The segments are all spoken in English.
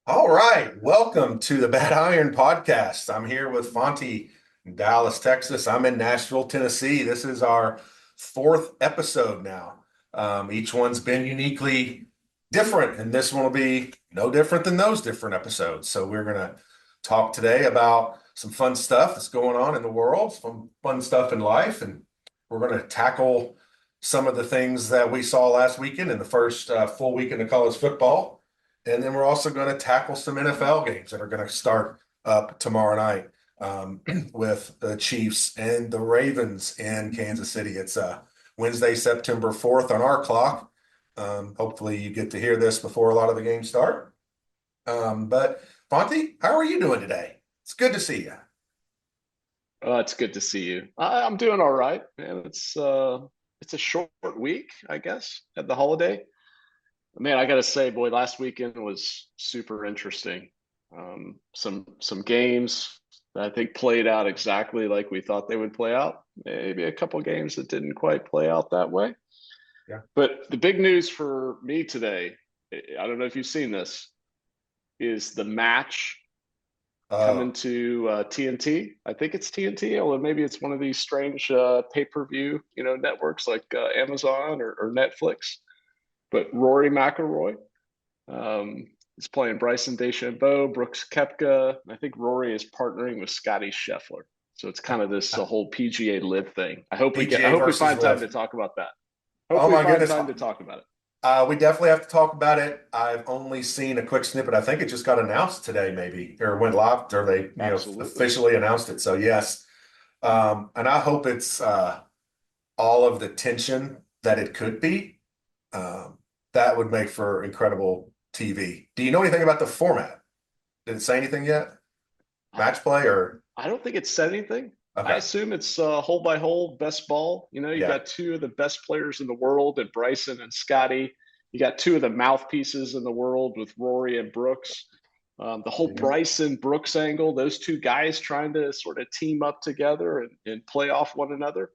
All right, welcome to the Bad Iron Podcast. I'm here with Fonte in Dallas, Texas. I'm in Nashville, Tennessee. This is our fourth episode now. Each one's been uniquely different, and this one will be no different than those different episodes. So we're going to talk today about some fun stuff that's going on in the world, some fun stuff in life, and we're going to tackle some of the things that we saw last weekend in the first full weekend of college football. And then we're also going to tackle some NFL games that are going to start up tomorrow night with the Chiefs and the Ravens in Kansas City. It's Wednesday, September 4th on our clock. Hopefully you get to hear this before a lot of the games start. But Fonte, how are you doing today? It's good to see you. It's good to see you. I'm doing all right, man. It's a short week, I guess, at the holiday. Man, I gotta say, boy, last weekend was super interesting. Some games that I think played out exactly like we thought they would play out. Maybe a couple games that didn't quite play out that way. Yeah. But the big news for me today, I don't know if you've seen this, is the match Uh, coming to TNT. I think it's TNT, or maybe it's one of these strange pay-per-view, networks like Amazon or Netflix. But Rory McIlroy is playing Bryson DeChambeau, Brooks Koepka. I think Rory is partnering with Scotty Scheffler. So it's kind of this whole PGA Live thing. I PGA hope we versus find time to Live. talk about that. Oh Hopefully, my find goodness. time to talk about it. We definitely have to talk about it. I've only seen a quick snippet. I think it just got announced today, maybe, or went live, or they, Absolutely. officially announced it. So yes, and I hope it's all of the tension that it could be. Um, that would make for incredible TV. Do you know anything about the format? Did it say anything yet? Match play or I don't think it said anything. I okay? assume it's hole by hole, best ball. You Yeah. got two of the best players in the world, and Bryson and Scotty. You got two of the mouthpieces in the world with Rory and Brooks. The whole Mhm. Bryson Brooks angle, those two guys trying to sort of team up together and play off one another.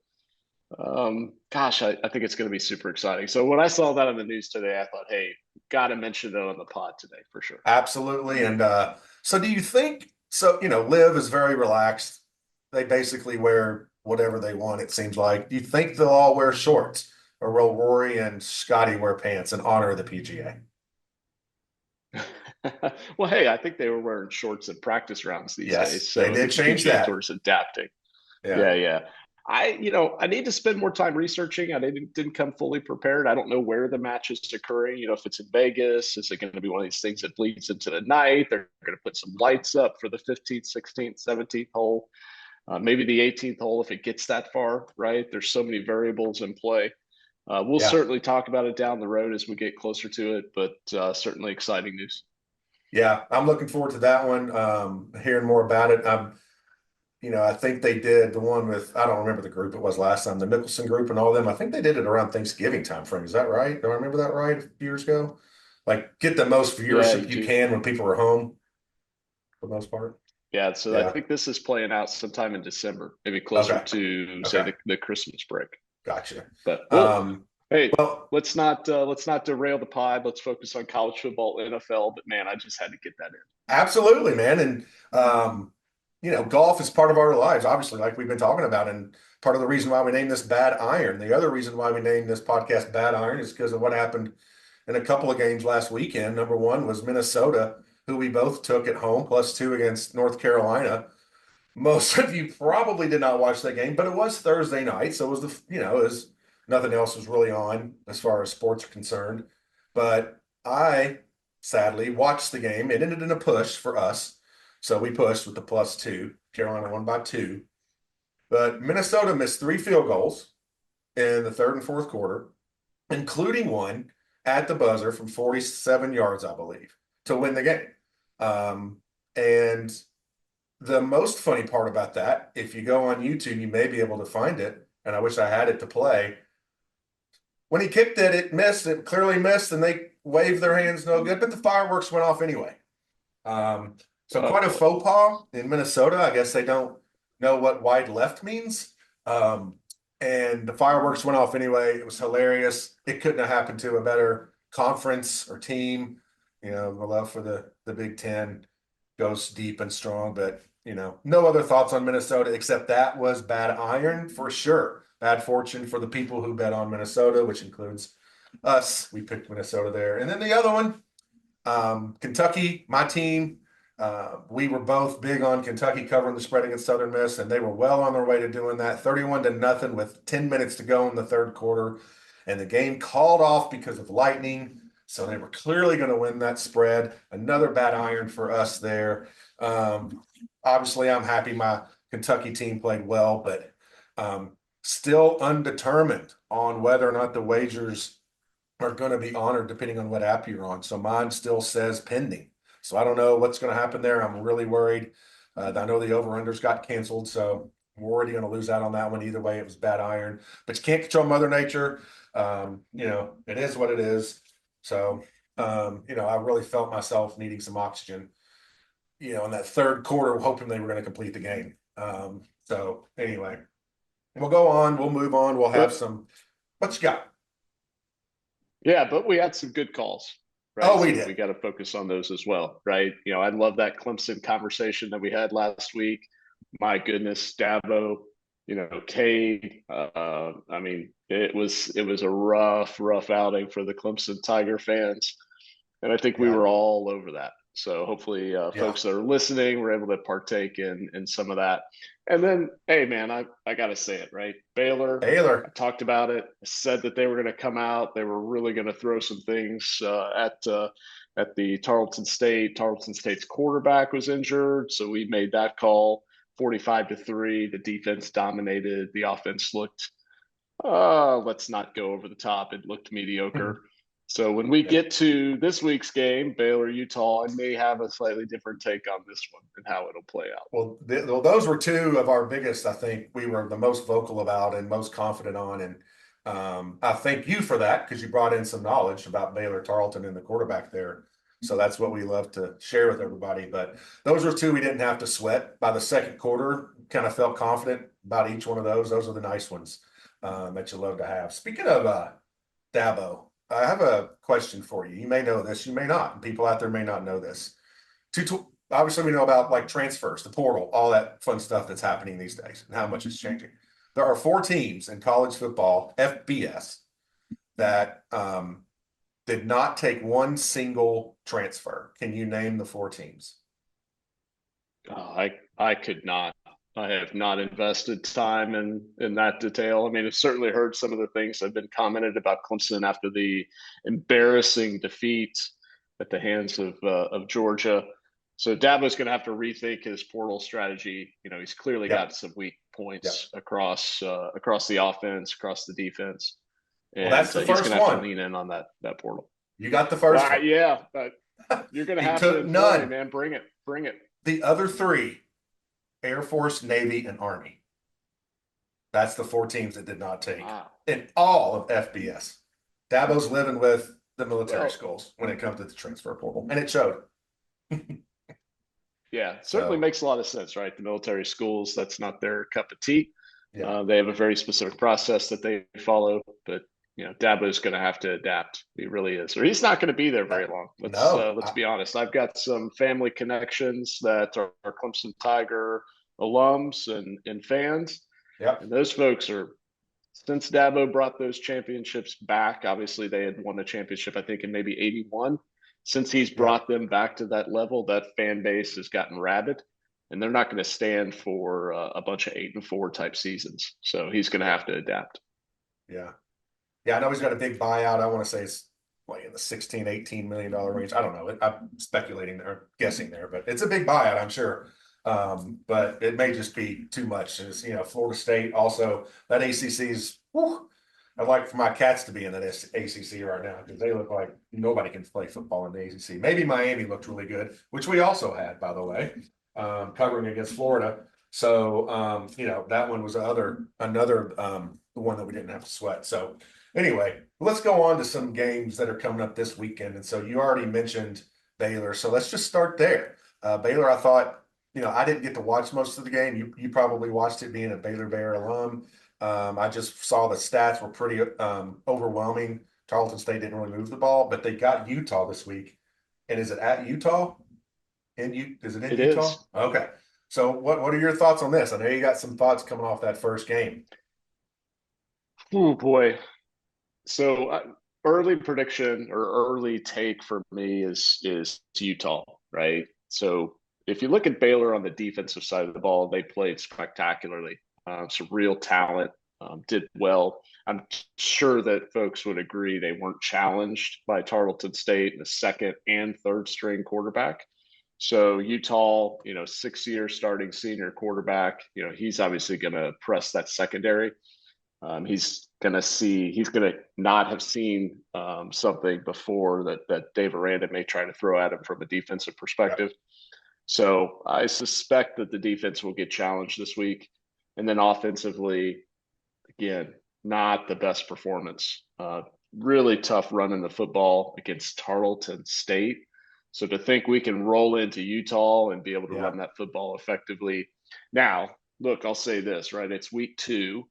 Gosh, I think it's going to be super exciting. So when I saw that on the news today, I thought, hey, got to mention it on the pod today for sure. Absolutely. And so do you think so, Live is very relaxed. They basically wear whatever they want, it seems like. Do you think they'll all wear shorts or will Rory and Scotty wear pants in honor of the PGA? Well, hey, I think they were wearing shorts at practice rounds these days, Yes, they so the did change PGA Tour that. is adapting. Yeah. Yeah. I need to spend more time researching. I didn't come fully prepared. I don't know where the match is occurring. If it's in Vegas, is it going to be one of these things that bleeds into the night? They're going to put some lights up for the 15th, 16th, 17th hole, maybe the 18th hole if it gets that far, right? There's so many variables in play. We'll Yeah. certainly talk about it down the road as we get closer to it, but certainly exciting news. Yeah. I'm looking forward to that one. Hearing more about it. I think they did the one with, I don't remember the group it was last time, the Mickelson group and all them. I think they did it around Thanksgiving time frame. Is that right? Do I remember that right a few years ago? Like get the most Yeah, viewership you you do. can when people are home for the most part. Yeah, so I Yeah. think this is playing out sometime in December, maybe closer Okay. to say Okay. the Christmas break. Gotcha. But well, Um, hey, well, let's not derail the pod. Let's focus on college football, NFL. But man, I just had to get that in. absolutely, man. And golf is part of our lives, obviously, like we've been talking about. And part of the reason why we named this Bad Iron. The other reason why we named this podcast Bad Iron is because of what happened in a couple of games last weekend. Number one was Minnesota, who we both took at home, +2 against North Carolina. Most of you probably did not watch that game, but it was Thursday night, so it was it was nothing else was really on as far as sports are concerned. But I sadly watched the game. It ended in a push for us, so we pushed with the +2. Carolina won by 2, but Minnesota missed 3 field goals in the third and fourth quarter, including one at the buzzer from 47 yards, I believe, to win the game. And the most funny part about that, if you go on YouTube, you may be able to find it, and I wish I had it to play. When he kicked it, it missed. It clearly missed, and they waved their hands no good, but the fireworks went off anyway. Um, so Oh quite a boy. faux pas in Minnesota. I guess they don't know what wide left means. Um, and the fireworks went off anyway. It was hilarious. It couldn't have happened to a better conference or team. The love for the Big Ten goes deep and strong, but no other thoughts on Minnesota except that was bad iron for sure. Bad fortune for the people who bet on Minnesota, which includes us. We picked Minnesota there. And then the other one, Kentucky, my team. We were both big on Kentucky covering the spread against Southern Miss, and they were well on their way to doing that. 31-0 with 10 minutes to go in the third quarter, and the game called off because of lightning. So they were clearly going to win that spread. Another bad iron for us there. Obviously, I'm happy my Kentucky team played well, but still undetermined on whether or not the wagers are going to be honored depending on what app you're on. So mine still says pending. So I don't know what's going to happen there. I'm really worried. I know the over-unders got canceled, so we're already going to lose out on that one. Either way, it was bad iron. But you can't control Mother Nature. It is what it is. So, I really felt myself needing some oxygen, in that third quarter, hoping they were going to complete the game. So anyway, we'll go on. We'll move on. We'll have some. What you got? Yeah, but we had some good calls, right? Oh, we So did. we got to focus on those as well, right? I love that Clemson conversation that we had last week. My goodness, Dabo, Cade. I mean, it was a rough outing for the Clemson Tiger fans, and I think we Yeah. were all over that. So hopefully, Yeah. folks that are listening were able to partake in some of that. And then, hey, man, I got to say it, right? Baylor. I Baylor. talked about it. Said that they were going to come out. They were really going to throw some things at the Tarleton State. Tarleton State's quarterback was injured, so we made that call. 45-3. The defense dominated. The offense looked. Let's not go over the top. It looked mediocre. So when we Yeah. get to this week's game, Baylor, Utah, I may have a slightly different take on this one and how it'll play out. Well, those were two of our biggest, I think we were the most vocal about and most confident on. And I thank you for that because you brought in some knowledge about Baylor Tarleton and the quarterback there. So that's what we love to share with everybody. But those were two we didn't have to sweat. By the second quarter, kind of felt confident about each one of those. Those are the nice ones that you love to have. Speaking of Dabo, I have a question for you. You may know this, you may not. People out there may not know this. Obviously, we know about like transfers, the portal, all that fun stuff that's happening these days and how much it's changing. There are 4 teams in college football, FBS, that did not take one single transfer. Can you name the 4 teams? I could not. I have not invested time in that detail. I mean, I've certainly heard some of the things that have been commented about Clemson after the embarrassing defeat at the hands of Georgia. So Dabo's going to have to rethink his portal strategy. He's clearly got Yep. some weak Yep. points across the offense, across the defense, Well, and that's the he's going first to have to one. lean in on that portal. You got the first one. Yeah, but you're going to He have to took inform me, none. man. Bring it, bring it. The other 3, Air Force, Navy, and Army. That's the 4 teams that did not take Wow. in all of FBS. Dabo's living with the military Well, schools when it comes to the transfer portal, and it showed. yeah, certainly So, makes a lot of sense, right? The military schools, that's not their cup of tea. yeah. They have a very specific process that they follow, but Dabo is going to have to adapt. He really is, or he's not going to be there very long. No, Let's be honest. I've got some family connections that are Clemson Tiger alums and fans, yep, and those folks are. Since Dabo brought those championships back, obviously they had won a championship, I think, in maybe '81. Since he's yep, brought them back to that level, that fan base has gotten rabid, and they're not going to stand for a bunch of 8-4 type seasons. So he's going to have to adapt. yeah. Yeah, I know he's got a big buyout. I want to say it's like in the 16, $18 million range. I don't know. I'm speculating there, guessing there, but it's a big buyout, I'm sure. But it may just be too much. As Florida State also that ACC's. I'd like for my cats to be in that ACC right now because they look like nobody can play football in the ACC. Maybe Miami looked really good, which we also had, by the way, covering against Florida. So that one was another one that we didn't have to sweat. So anyway, let's go on to some games that are coming up this weekend. And so you already mentioned Baylor, so let's just start there. Baylor, I thought, I didn't get to watch most of the game. You probably watched it being a Baylor Bear alum. I just saw the stats were pretty overwhelming. Tarleton State didn't really move the ball, but they got Utah this week, And is it at Utah? Is it in It Utah? is. Okay. So what are your thoughts on this? I know you got some thoughts coming off that first game. Oh boy. So early prediction or early take for me is Utah, right? So if you look at Baylor on the defensive side of the ball, they played spectacularly. Some real talent, did well. I'm sure that folks would agree they weren't challenged by Tarleton State, the second and third string quarterback. So Utah, 6 year starting senior quarterback, he's obviously going to press that secondary. He's going to not have seen something before that Dave Aranda may try to throw at him from a defensive Yeah. perspective. So I suspect that the defense will get challenged this week. And then offensively, again, not the best performance. Really tough running the football against Tarleton State. So to think we can roll into Utah and be able to Yeah. run that football effectively. Now, look, I'll say this, right? It's week 2.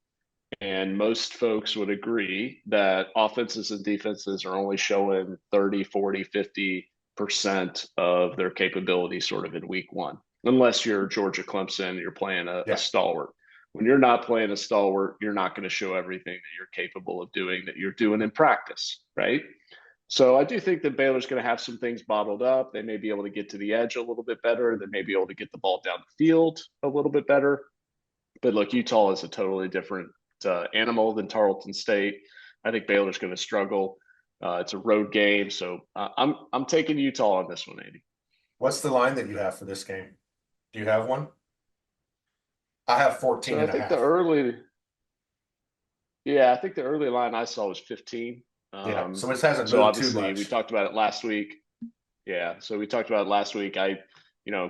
And most folks would agree that offenses and defenses are only showing 30, 40, 50% of their capability sort of in week 1, unless you're Georgia Clemson, you're playing a Yeah. stalwart. When you're not playing a stalwart, you're not going to show everything that you're capable of doing that you're doing in practice, right? So I do think that Baylor's going to have some things bottled up. They may be able to get to the edge a little bit better. They may be able to get the ball down the field a little bit better. But look, Utah is a totally different animal than Tarleton State. I think Baylor's going to struggle. It's a road game, so I'm taking Utah on this one, Andy. What's the line that you have for this game? Do you have one? I have 14 So I and a think the half. early, yeah, I think the early line I saw was 15. Yeah. So it hasn't So moved too obviously we much. talked about it last week. Yeah, so we talked about it last week. I,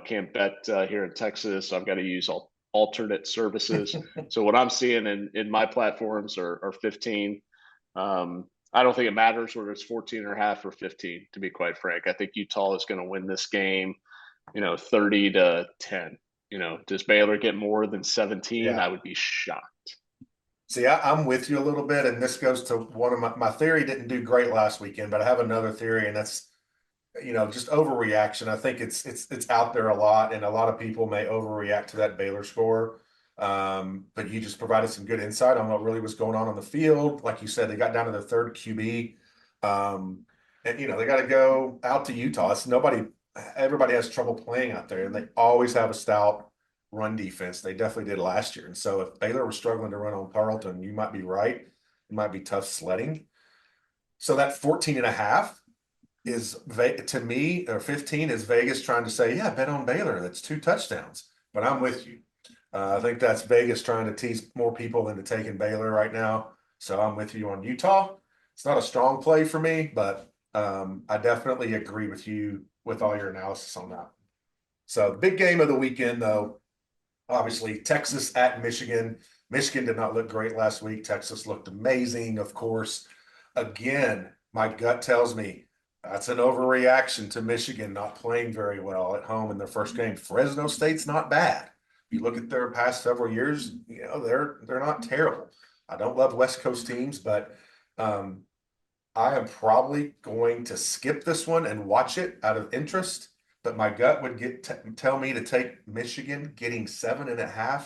can't bet here in Texas, so I've got to use alternate services. So what I'm seeing in my platforms are 15. I don't think it matters whether it's 14 and a half or 15, to be quite frank. I think Utah is going to win this game, 30-10. Does Baylor get more than 17? Yeah. I would be shocked. See, I'm with you a little bit, and this goes to one of my theory didn't do great last weekend, but I have another theory, and that's just overreaction. I think it's out there a lot, and a lot of people may overreact to that Baylor score. But you just provided some good insight on what really was going on the field. Like you said, they got down to the third QB, and they got to go out to Utah. It's nobody. Everybody has trouble playing out there, and they always have a stout run defense. They definitely did last year. And so if Baylor was struggling to run on Tarleton, you might be right. It might be tough sledding. So that 14 and a half is to me, or 15 is Vegas trying to say, yeah, bet on Baylor. That's 2 touchdowns. But I'm with you. I think that's Vegas trying to tease more people into taking Baylor right now. So I'm with you on Utah. It's not a strong play for me, but I definitely agree with you with all your analysis on that. So the big game of the weekend, though, obviously Texas at Michigan. Michigan did not look great last week. Texas looked amazing, of course. Again, my gut tells me that's an overreaction to Michigan not playing very well at home in their first game. Fresno State's not bad. If you look at their past several years, they're not terrible. I don't love West Coast teams, but um, I am probably going to skip this one and watch it out of interest. But my gut would tell me to take Michigan getting 7.5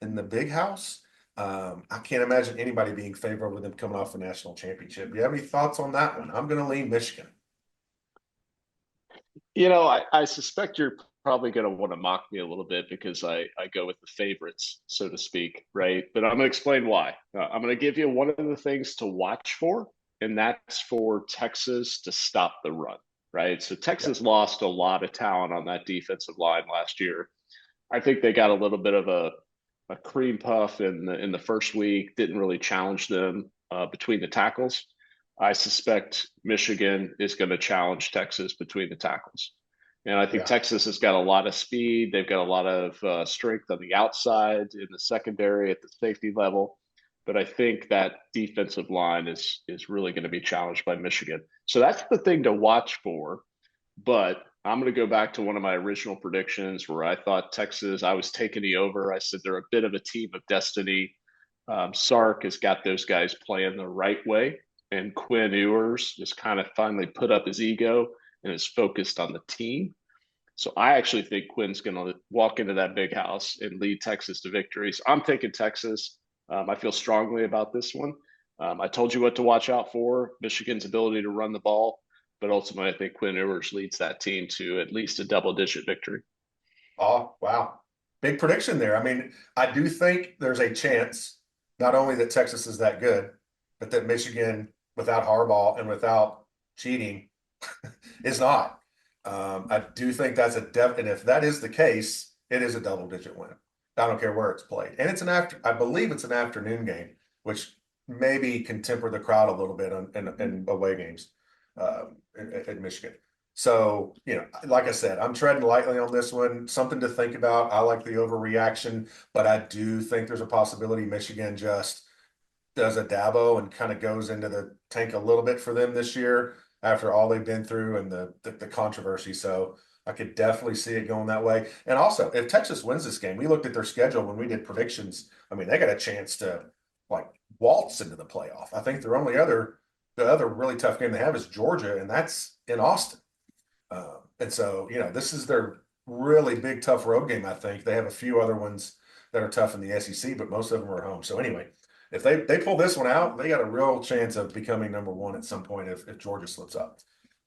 in the big house. I can't imagine anybody being favorable with them coming off a national championship. Do you have any thoughts on that one? I'm going to lean Michigan. I suspect you're probably going to want to mock me a little bit because I go with the favorites, so to speak, right? But I'm going to explain why. I'm going to give you one of the things to watch for, and that's for Texas to stop the run, right? So Yeah, Texas lost a lot of talent on that defensive line last year. I think they got a little bit of a cream puff in the first week, didn't really challenge them between the tackles. I suspect Michigan is going to challenge Texas between the tackles. And I think yeah, Texas has got a lot of speed. They've got a lot of strength on the outside in the secondary at the safety level. But I think that defensive line is really going to be challenged by Michigan. So that's the thing to watch for. But I'm going to go back to one of my original predictions where I thought Texas, I was taking the over. I said they're a bit of a team of destiny. Sark has got those guys playing the right way, and Quinn Ewers just kind of finally put up his ego and is focused on the team. So I actually think Quinn's going to walk into that big house and lead Texas to victory. So I'm taking Texas. I feel strongly about this one. I told you what to watch out for: Michigan's ability to run the ball, but ultimately, I think Quinn Ewers leads that team to at least a double-digit victory. Oh, wow. Big prediction there. I mean, I do think there's a chance not only that Texas is that good, but that Michigan, without Harbaugh and without cheating, is not. I do think that's and if that is the case, it is a double-digit win. I don't care where it's played. And I believe it's an afternoon game, which maybe can temper the crowd a little bit in away games at Michigan. So, like I said, I'm treading lightly on this one. Something to think about. I like the overreaction, but I do think there's a possibility Michigan just does a Dabo and kind of goes into the tank a little bit for them this year after all they've been through and the controversy. So I could definitely see it going that way. And also, if Texas wins this game, we looked at their schedule when we did predictions. I mean, they got a chance to like waltz into the playoff. I think the other really tough game they have is Georgia, and that's in Austin. And so, this is their really big, tough road game, I think. They have a few other ones that are tough in the SEC, but most of them are at home. So anyway, if they pull this one out, they got a real chance of becoming number one at some point if Georgia slips up.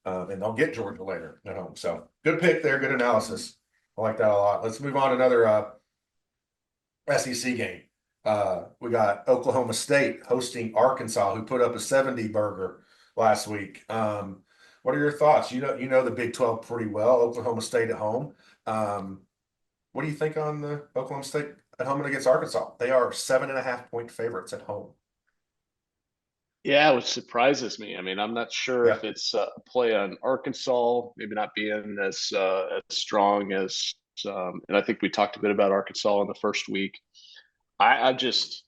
And they'll get Georgia later at home. So good pick there, good analysis. I like that a lot. Let's move on to another SEC game. We got Oklahoma State hosting Arkansas, who put up a 70 burger last week. What are your thoughts? You know the Big 12 pretty well. Oklahoma State at home. What do you think on the Oklahoma State at home against Arkansas? They are 7.5-point favorites at home. Yeah, which surprises me. I mean, I'm not sure Yeah. if it's a play on Arkansas, maybe not being as strong as, and I think we talked a bit about Arkansas in the first week. I just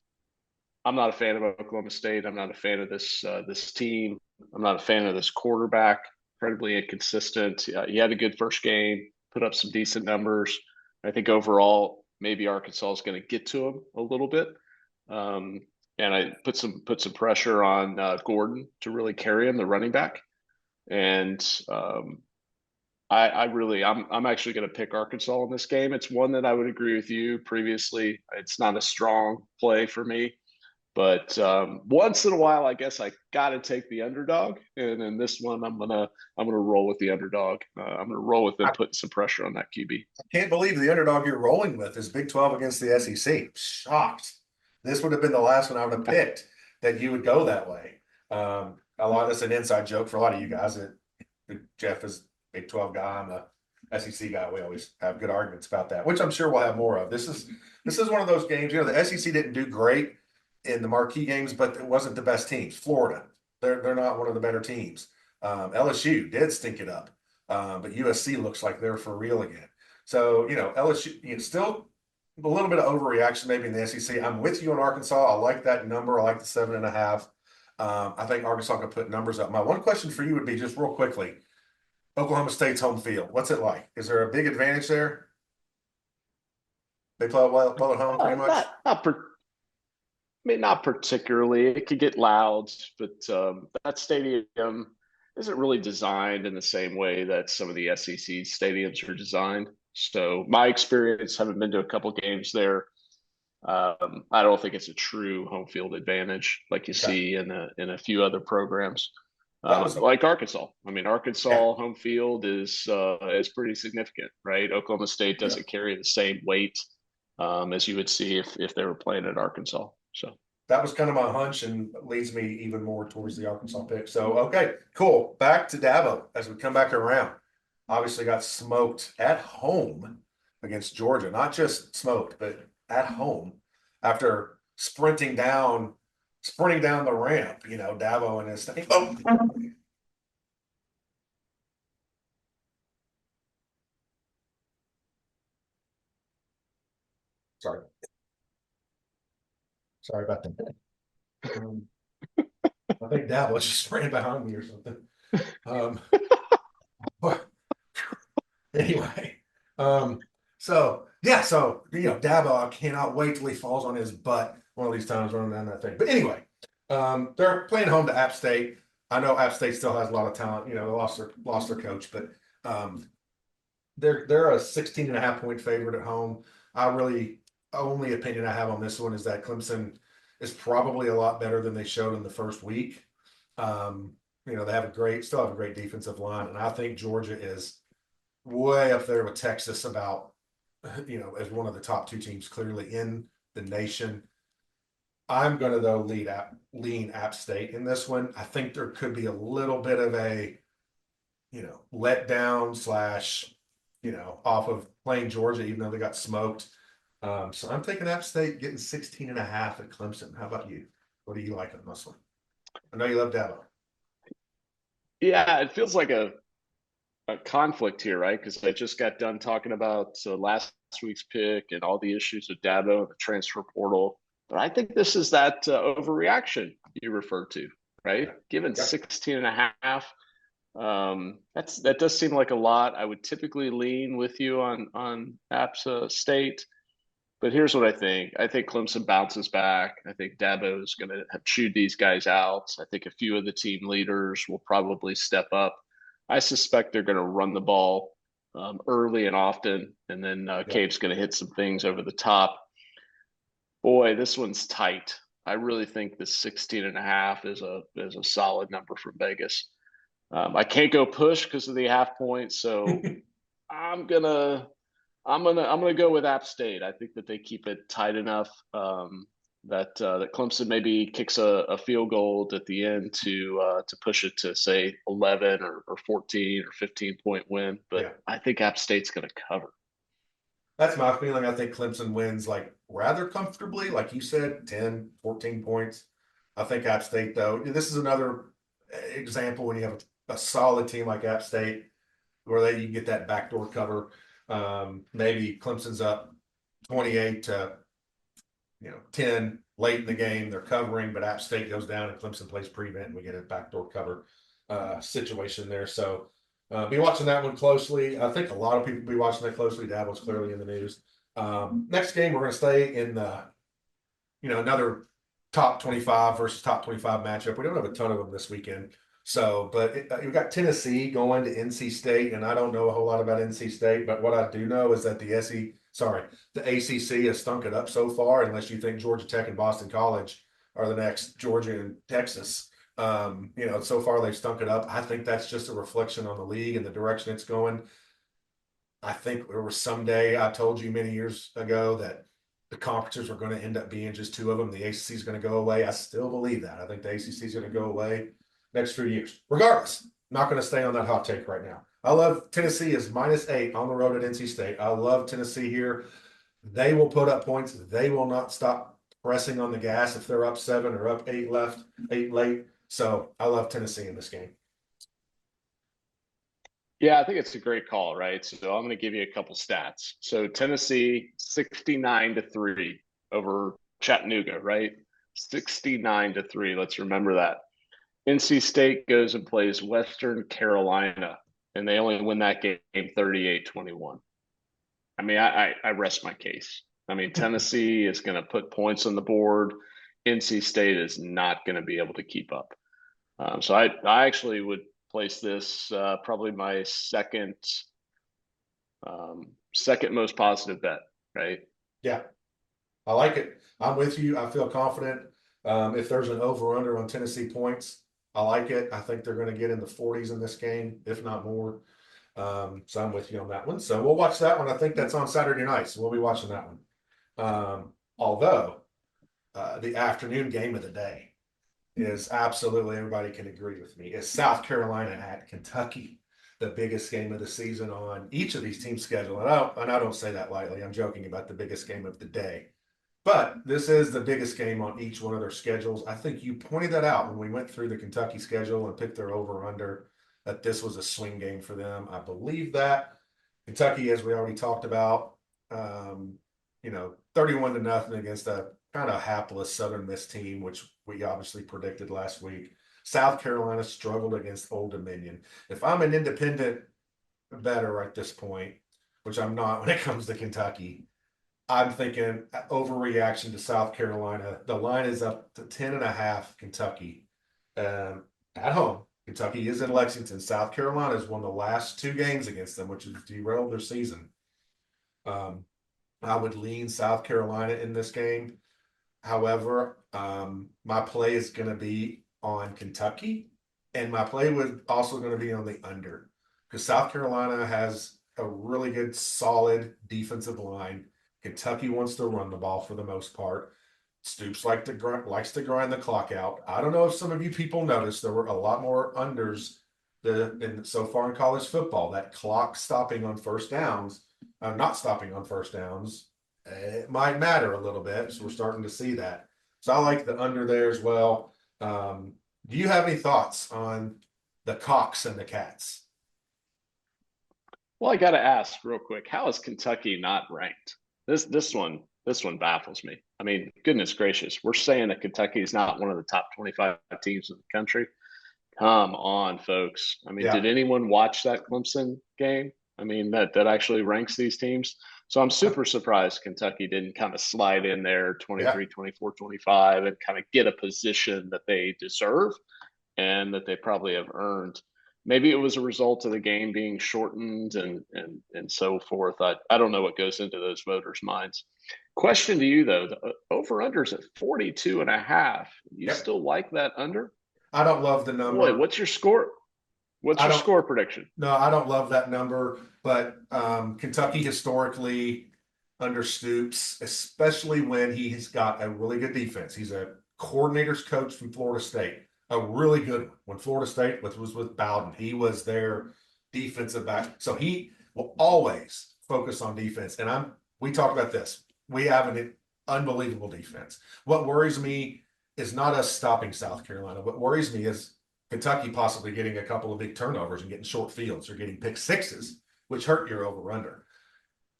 I'm not a fan of Oklahoma State. I'm not a fan of this team. I'm not a fan of this quarterback. Incredibly inconsistent. He had a good first game, put up some decent numbers. I think overall, maybe Arkansas is going to get to him a little bit. And I put some pressure on Gordon to really carry him, the running back. And I'm actually going to pick Arkansas in this game. It's one that I would agree with you previously. It's not a strong play for me, but once in a while, I guess I got to take the underdog. And in this one, I'm gonna roll with the underdog. I'm gonna roll with them, putting some pressure on that QB. Can't believe the underdog you're rolling with is Big 12 against the SEC. Shocked. This would have been the last one I would have picked that you would go that way. A lot that's an inside joke for a lot of you guys. That Jeff is Big 12 guy. I'm a SEC guy. We always have good arguments about that, which I'm sure we'll have more of. This is one of those games. The SEC didn't do great in the marquee games, but it wasn't the best teams. Florida, they're not one of the better teams. LSU did stink it up, but USC looks like they're for real again. So LSU, still a little bit of overreaction maybe in the SEC. I'm with you on Arkansas. I like that number. I like the 7.5. I think Arkansas can put numbers up. My one question for you would be just real quickly: Oklahoma State's home field. What's it like? Is there a big advantage there? They play well at home, pretty much. I mean, not particularly. It could get loud, but that stadium isn't really designed in the same way that some of the SEC stadiums are designed. So my experience, having been to a couple games there, I don't think it's a true home field advantage like you see in a few other programs. Like Arkansas. I mean, Arkansas home field is pretty significant, right? Oklahoma State doesn't carry the same weight as you would see if they were playing at Arkansas. So that was kind of my hunch and leads me even more towards the Arkansas pick. So, okay, cool. Back to Dabo as we come back around. Obviously got smoked at home against Georgia. Not just smoked, but at home after sprinting down the ramp, Dabo and his thing. Oh. Sorry. Sorry about that. I think Dabo just ran behind me or something. But anyway, so Dabo, I cannot wait till he falls on his butt one of these times running down that thing. But anyway, they're playing home to App State. I know App State still has a lot of talent. You know, they lost their coach, but they're a 16 and a half point favorite at home. I really only opinion I have on this one is that Clemson is probably a lot better than they showed in the first week. You know, they have still have a great defensive line, and I think Georgia is way up there with Texas about, you know, as one of the top two teams clearly in the nation. I'm going to though lean App State in this one. I think there could be a little bit of a, you know, letdown slash, you know, off of playing Georgia, even though they got smoked. So I'm taking App State getting 16 and a half at Clemson. How about you? What do you like on this one? I know you love Dabo. Yeah, it feels like a conflict here, right? Because I just got done talking about last week's pick and all the issues with Dabo and the transfer portal. But I think this is that overreaction you referred to, right? Yeah. Given Yeah. 16 and a half, that does seem like a lot. I would typically lean with you on App State. But here's what I think. I think Clemson bounces back. I think Dabo is going to have chewed these guys out. I think a few of the team leaders will probably step up. I suspect they're going to run the ball early and often, and then Yeah. Cape's going to hit some things over the top. Boy, this one's tight. I really think the 16 and a half is a solid number from Vegas. I can't go push because of the half point, so I'm gonna I'm gonna go with App State. I think that they keep it tight enough that Clemson maybe kicks a field goal at the end to push it to say 11 or 14 or 15 point win. But Yeah. I think App State's going to cover. That's my feeling. I think Clemson wins like rather comfortably, like you said, 10, 14 points. I think App State, though, this is another example when you have a solid team like App State where you can get that backdoor cover. Maybe Clemson's up 28 to, you know, 10 late in the game. They're covering, but App State goes down and Clemson plays prevent and we get a backdoor cover situation there. So be watching that one closely. I think a lot of people be watching that closely. Dabo's clearly in the news. Next game, we're going to stay in the, you know, another top 25 versus top 25 matchup. We don't have a ton of them this weekend. So, but you've got Tennessee going to NC State, and I don't know a whole lot about NC State, but what I do know is that the ACC has stunk it up so far, unless you think Georgia Tech and Boston College are the next Georgia and Texas. You know, so far they've stunk it up. I think that's just a reflection on the league and the direction it's going. I think there was someday I told you many years ago that the conferences were going to end up being just two of them. The ACC is going to go away. I still believe that. I think the ACC is going to go away next few years. Regardless, I'm not going to stay on that hot take right now. I love Tennessee is -8 on the road at NC State. I love Tennessee here. They will put up points. They will not stop pressing on the gas if they're up 7 or up 8 left, 8 late. So I love Tennessee in this game. Yeah, I think it's a great call, right? So I'm going to give you a couple stats. So Tennessee 69-3 over Chattanooga, right? 69-3. Let's remember that. NC State goes and plays Western Carolina, and they only win that game 38-21. I mean, I rest my case. I mean, Tennessee is going to put points on the board. NC State is not going to be able to keep up. So I actually would place this probably my second most positive bet, right? Yeah, I like it. I'm with you. I feel confident. If there's an over/under on Tennessee points, I like it. I think they're going to get in the 40s in this game, if not more. So I'm with you on that one. So we'll watch that one. I think that's on Saturday night, so we'll be watching that one. Although the afternoon game of the day is absolutely, everybody can agree with me, is South Carolina at Kentucky, the biggest game of the season on each of these teams' schedule. And I don't say that lightly. I'm joking about the biggest game of the day. But this is the biggest game on each one of their schedules. I think you pointed that out when we went through the Kentucky schedule and picked their over/under, that this was a swing game for them. I believe that. Kentucky, as we already talked about, you know, 31-0 against a kind of hapless Southern Miss team, which we obviously predicted last week. South Carolina struggled against Old Dominion. If I'm an independent bettor at this point, which I'm not when it comes to Kentucky, I'm thinking overreaction to South Carolina. The line is up to 10.5 Kentucky at home. Kentucky is in Lexington. South Carolina has won the last two games against them, which has derailed their season. Um, I would lean South Carolina in this game. However, my play is going to be on Kentucky, and my play was also going to be on the under because South Carolina has a really good, solid defensive line. Kentucky wants to run the ball for the most part. Stoops likes to grind the clock out. I don't know if some of you people noticed there were a lot more unders so far in college football. That clock stopping on first downs, not stopping on first downs, it might matter a little bit. So we're starting to see that. So I like the under there as well. Do you have any thoughts on the Cocks and the Cats? Well, I got to ask real quick, how is Kentucky not ranked? This one baffles me. I mean, goodness gracious, we're saying that Kentucky is not one of the top 25 teams in the country. Come on, folks. I mean, Yeah, did anyone watch that Clemson game? I mean, that actually ranks these teams. So I'm super surprised Kentucky didn't kind of slide in there yeah. 23, 24, 25 and kind of get a position that they deserve and that they probably have earned. Maybe it was a result of the game being shortened and so forth. I don't know what goes into those voters' minds. Question to you though, the over unders at 42 and a half. You Yep. still like that under? I don't love the Boy, number. what's your score? What's I your don't. score prediction? No, I don't love that number, but Kentucky historically under Stoops, especially when he has got a really good defense. He's a coordinator's coach from Florida State, a really good one. When Florida State was with Bowden, he was their defensive back. So he will always focus on defense. And we talked about this. We have an unbelievable defense. What worries me is not us stopping South Carolina. What worries me is Kentucky possibly getting a couple of big turnovers and getting short fields or getting pick sixes, which hurt your over under.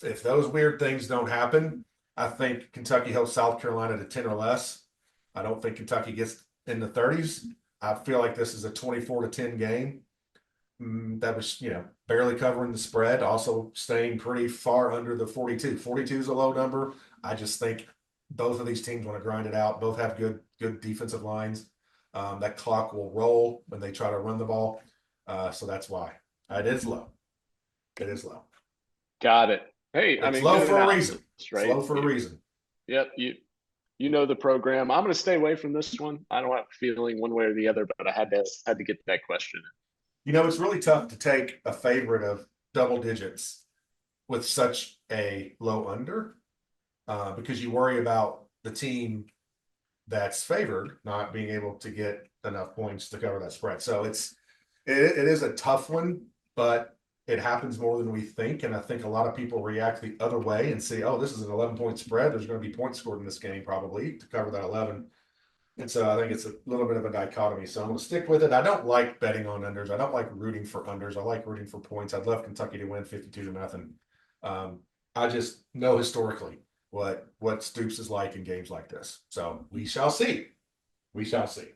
If those weird things don't happen, I think Kentucky holds South Carolina to 10 or less. I don't think Kentucky gets in the 30s. I feel like this is a 24 to 10 game. That was, barely covering the spread, also staying pretty far under the 42. 42 is a low number. I just think both of these teams want to grind it out. Both have good defensive lines. That clock will roll when they try to run the ball. So that's why it is low. It is low. Got it. Hey, I It's mean, low good for a analysis, reason. It's right? low for a reason. Yep, you know the program. I'm going to stay away from this one. I don't have a feeling one way or the other, but I had to get that question. It's really tough to take a favorite of double digits with such a low under because you worry about the team that's favored not being able to get enough points to cover that spread. So it is a tough one, but it happens more than we think. And I think a lot of people react the other way and say, oh, this is an 11-point spread. There's going to be points scored in this game probably to cover that 11. And so I think it's a little bit of a dichotomy. So I'm going to stick with it. I don't like betting on unders. I don't like rooting for unders. I like rooting for points. I'd love Kentucky to win 52-0. I just know historically what Stoops is like in games like this. So we shall see. We shall see.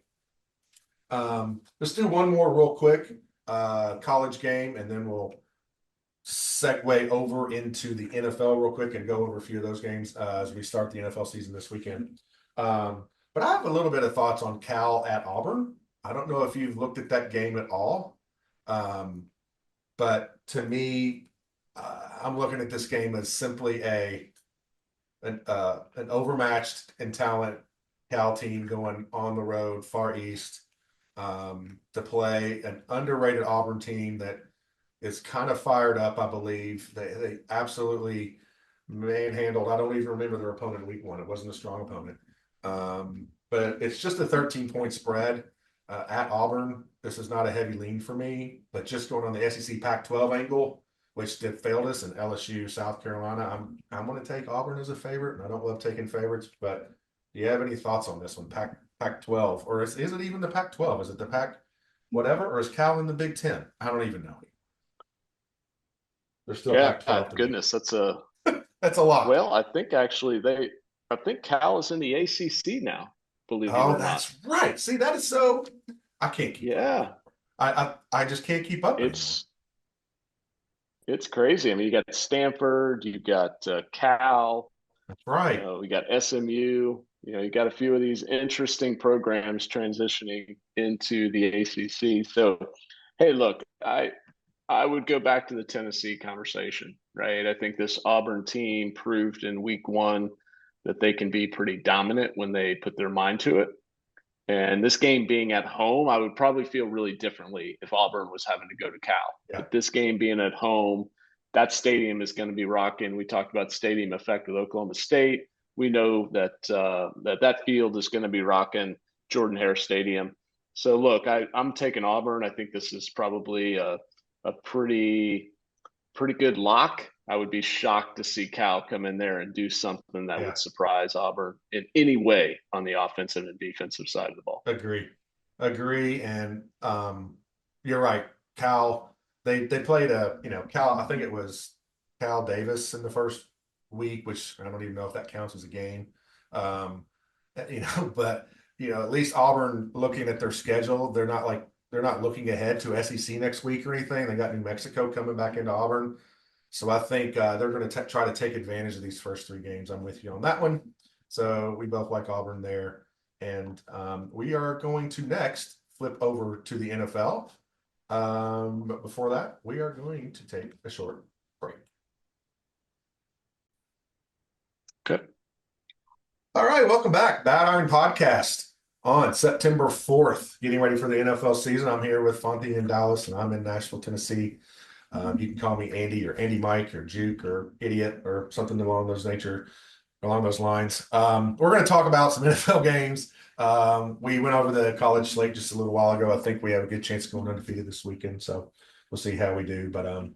Let's do one more real quick college game, and then we'll segue over into the NFL real quick and go over a few of those games as we start the NFL season this weekend. But I have a little bit of thoughts on Cal at Auburn. I don't know if you've looked at that game at all. But to me, I'm looking at this game as simply an overmatched in talent Cal team going on the road far east to play an underrated Auburn team that is kind of fired up. I believe they absolutely manhandled. I don't even remember their opponent week one. It wasn't a strong opponent, but it's just a 13-point spread at Auburn. This is not a heavy lean for me, but just going on the SEC Pac-12 angle, which did failed us, and LSU, South Carolina. I'm going to take Auburn as a favorite, and I don't love taking favorites. But do you have any thoughts on this one, Pac-12, or is it even the Pac-12? Is it the Pac whatever, or is Cal in the Big Ten? I don't even know. They're still Yeah, Pac-12 to me. goodness, that's a That's a lot. well. I think Cal is in the ACC now. Believe it Oh, or not. that's right. See, that is so. I can't keep up Yeah, anymore. I just can't keep up anymore. it's it's crazy. I mean, you got Stanford, you got Cal, That's right. we got SMU. You got a few of these interesting programs transitioning into the ACC. So, hey, look, I would go back to the Tennessee conversation, right? I think this Auburn team proved in week one that they can be pretty dominant when they put their mind to it. And this game being at home, I would probably feel really differently if Auburn was having to go to Cal. Yeah. But this game being at home, that stadium is going to be rocking. We talked about stadium effect with Oklahoma State. We know that that field is going to be rocking Jordan Hare Stadium. So look, I'm taking Auburn. I think this is probably a pretty good lock. I would be shocked to see Cal come in there and do something that Yeah. would surprise Auburn in any way on the offensive and defensive side of the ball. Agree. Agree. And you're right. Cal, they played Cal, I think it was Cal Davis in the first week, which I don't even know if that counts as a game. Um, but at least Auburn looking at their schedule, they're not looking ahead to SEC next week or anything. They got New Mexico coming back into Auburn. So I think they're going to try to take advantage of these first three games. I'm with you on that one. So we both like Auburn there. And we are going to next flip over to the NFL. But before that, we are going to take a short break. Okay. All right, welcome back. Bad Iron Podcast on September 4th, getting ready for the NFL season. I'm here with Fonte in Dallas, and I'm in Nashville, Tennessee. You can call me Andy or Andy Mike or Juke or Idiot or something along those lines. We're going to talk about some NFL games. We went over the college slate just a little while ago. I think we have a good chance of going undefeated this weekend, so we'll see how we do. But when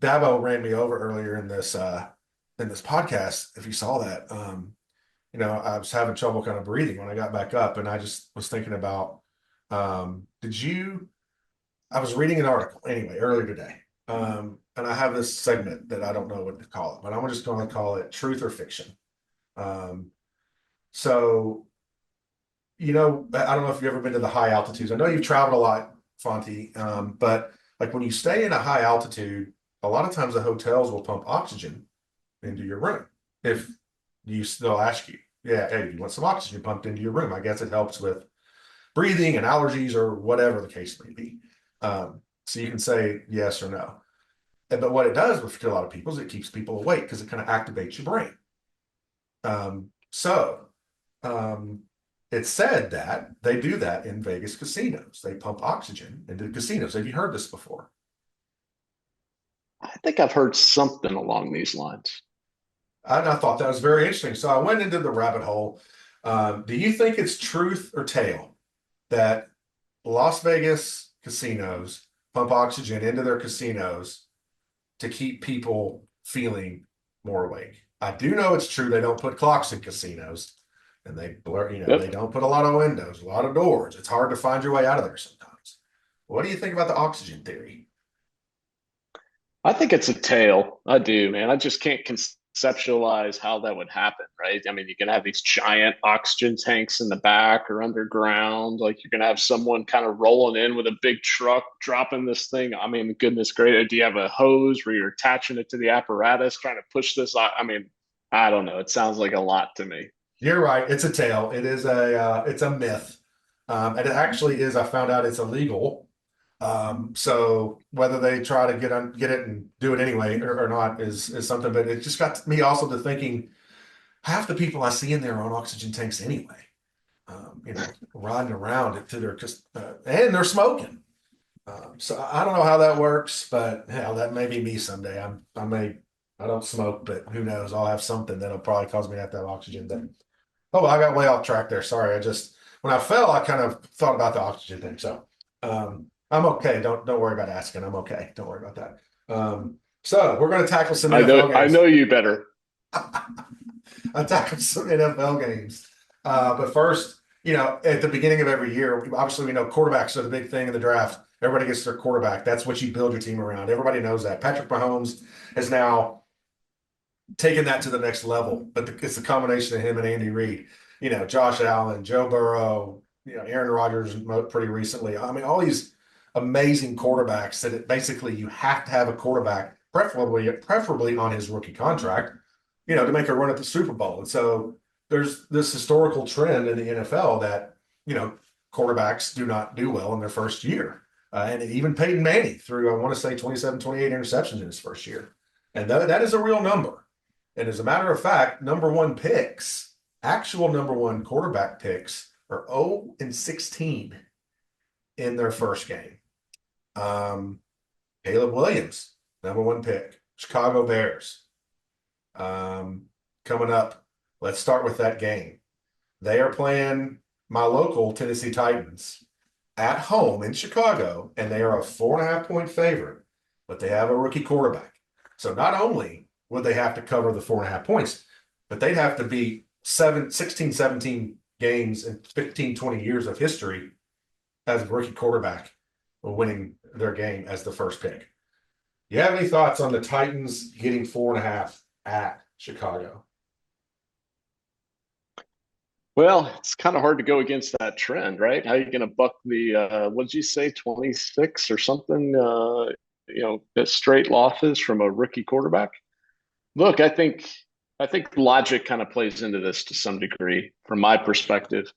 Dabo ran me over earlier in this podcast, if you saw that, I was having trouble kind of breathing when I got back up, and I just was thinking about, did you? I was reading an article anyway earlier today, and I have this segment that I don't know what to call it, but I'm just going to call it Truth or Fiction. Um, so, I don't know if you've ever been to the high altitudes. I know you've traveled a lot, Fonte, but like when you stay in a high altitude, a lot of times the hotels will pump oxygen into your room. If they'll ask you, yeah, hey, you want some oxygen pumped into your room? I guess it helps with breathing and allergies or whatever the case may be. So you can say yes or no. But what it does for a lot of people is it keeps people awake because it kind of activates your brain. So it's said that they do that in Vegas casinos. They pump oxygen into the casinos. Have you heard this before? I think I've heard something along these lines. I thought that was very interesting. So I went into the rabbit hole. Do you think it's truth or tale that Las Vegas casinos pump oxygen into their casinos to keep people feeling more awake? I do know it's true they don't put clocks in casinos, and they blur, they Yep. don't put a lot of windows, a lot of doors. It's hard to find your way out of there sometimes. What do you think about the oxygen theory? I think it's a tale. I do, man. I just can't conceptualize how that would happen, right? I mean, you can have these giant oxygen tanks in the back or underground. Like you're gonna have someone kind of rolling in with a big truck, dropping this thing. I mean, goodness great. Do you have a hose where you're attaching it to the apparatus, trying to push this? I mean, I don't know. It sounds like a lot to me. You're right. It's a tale. It's a myth. And it actually is. I found out it's illegal. So whether they try to get it and do it anyway or not is something. But it just got me also to thinking half the people I see in there are on oxygen tanks anyway. Riding around it to their and they're smoking. So I don't know how that works, but hell, that may be me someday. I don't smoke, but who knows? I'll have something that'll probably cause me to have to have oxygen then. Oh, well, I got way off track there. Sorry. When I fell, I kind of thought about the oxygen thing. So I'm okay. Don't worry about asking. I'm okay. Don't worry about that. So we're going to tackle some NFL I games. know you better. I tackle some NFL games. But first, at the beginning of every year, obviously we know quarterbacks are the big thing in the draft. Everybody gets their quarterback. That's what you build your team around. Everybody knows that. Patrick Mahomes has now taken that to the next level, but it's the combination of him and Andy Reid. Josh Allen, Joe Burrow, Aaron Rodgers pretty recently. I mean, all these amazing quarterbacks that basically you have to have a quarterback, preferably on his rookie contract, to make a run at the Super Bowl. And so there's this historical trend in the NFL that, you know, quarterbacks do not do well in their first year. And even Peyton Manning threw, I want to say 27, 28 interceptions in his first year. And that is a real number. And as a matter of fact, number one picks, actual number one quarterback picks are 0 and 16 in their first game. Um, Caleb Williams, number one pick, Chicago Bears. Coming up, let's start with that game. They are playing my local Tennessee Titans at home in Chicago, and they are a 4.5 point favorite, but they have a rookie quarterback. So not only would they have to cover the 4.5 points, but they'd have to beat 16, 17 games and 15, 20 years of history as a rookie quarterback winning their game as the first pick. You have any thoughts on the Titans getting 4.5 at Chicago? Well, it's kind of hard to go against that trend, right? How are you going to buck the what did you say, 26 or something? Straight losses from a rookie quarterback. Look, I think logic kind of plays into this to some degree, from my perspective.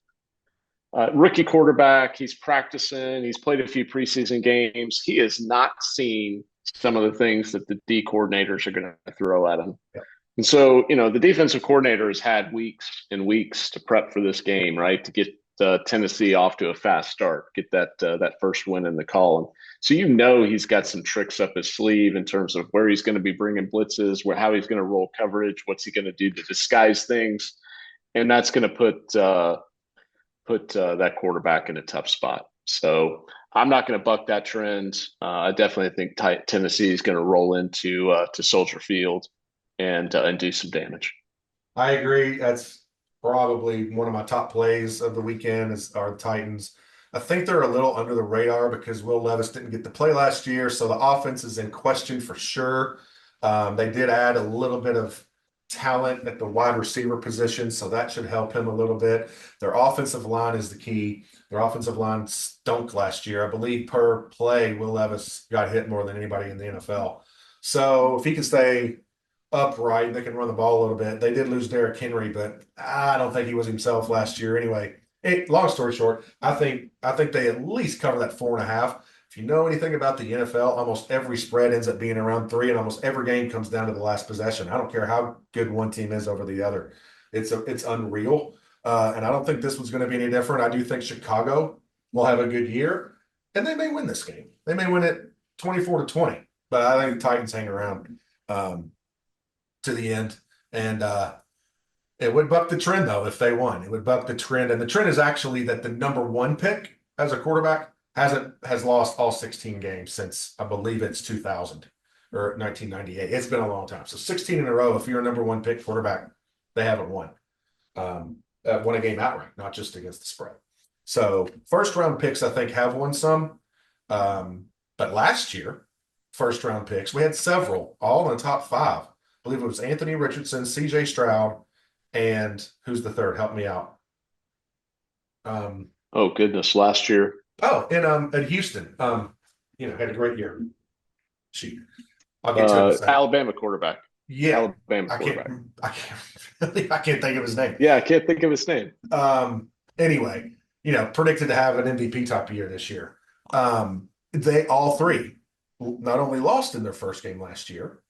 Rookie quarterback, he's practicing, he's played a few preseason games. He has not seen some of the things that the D coordinators are going to throw at him. Yeah. And so, the defensive coordinator has had weeks and weeks to prep for this game, right? To get Tennessee off to a fast start, get that first win in the column. So he's got some tricks up his sleeve in terms of where he's going to be bringing blitzes, how he's going to roll coverage, what's he going to do to disguise things, and that's going to put that quarterback in a tough spot. So I'm not going to buck that trend. I definitely think Tennessee is going to roll into to Soldier Field and do some damage. I agree. That's probably one of my top plays of the weekend are the Titans. I think they're a little under the radar because Will Levis didn't get to play last year, so the offense is in question for sure. They did add a little bit of talent at the wide receiver position, so that should help him a little bit. Their offensive line is the key. Their offensive line stunk last year. I believe per play, Will Levis got hit more than anybody in the NFL. So if he can stay upright, they can run the ball a little bit. They did lose Derrick Henry, but I don't think he was himself last year anyway. Long story short, I think they at least cover that 4.5. If you know anything about the NFL, almost every spread ends up being around 3, and almost every game comes down to the last possession. I don't care how good one team is over the other. It's unreal. And I don't think this one's going to be any different. I do think Chicago will have a good year, and they may win this game. They may win it 24-20, but I think the Titans hang around to the end. And it would buck the trend, though, if they won. It would buck the trend. And the trend is actually that the number one pick as a quarterback has lost all 16 games since, I believe it's 2000 or 1998. It's been a long time. So 16 in a row, if you're a number one pick quarterback, they haven't won. Won a game outright, not just against the spread. So first round picks, I think, have won some. But last year, first round picks, we had several, all in the top 5. I believe it was Anthony Richardson, CJ Stroud, and who's the third? Help me out. Oh goodness, last year. Oh, and at Houston, had a great year. Shoot, I'll get to it. Alabama quarterback. Yeah, Alabama quarterback. I can't think of his name. Yeah, I can't think of his name. Anyway, predicted to have an MVP type year this year. They all three not only lost in their first game last year,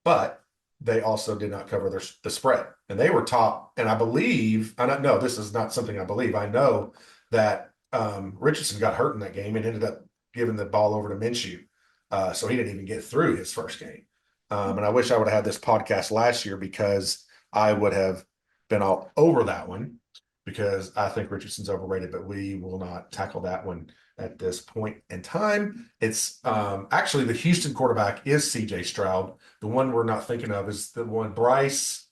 but they also did not cover the spread, and they were top. And I believe, no, this is not something I believe. I know that Richardson got hurt in that game and ended up giving the ball over to Minshew, so he didn't even get through his first game. And I wish I would have had this podcast last year because I would have been all over that one because I think Richardson's overrated, but we will not tackle that one at this point in time. It's actually the Houston quarterback is CJ Stroud. The one we're not thinking of is the one Bryce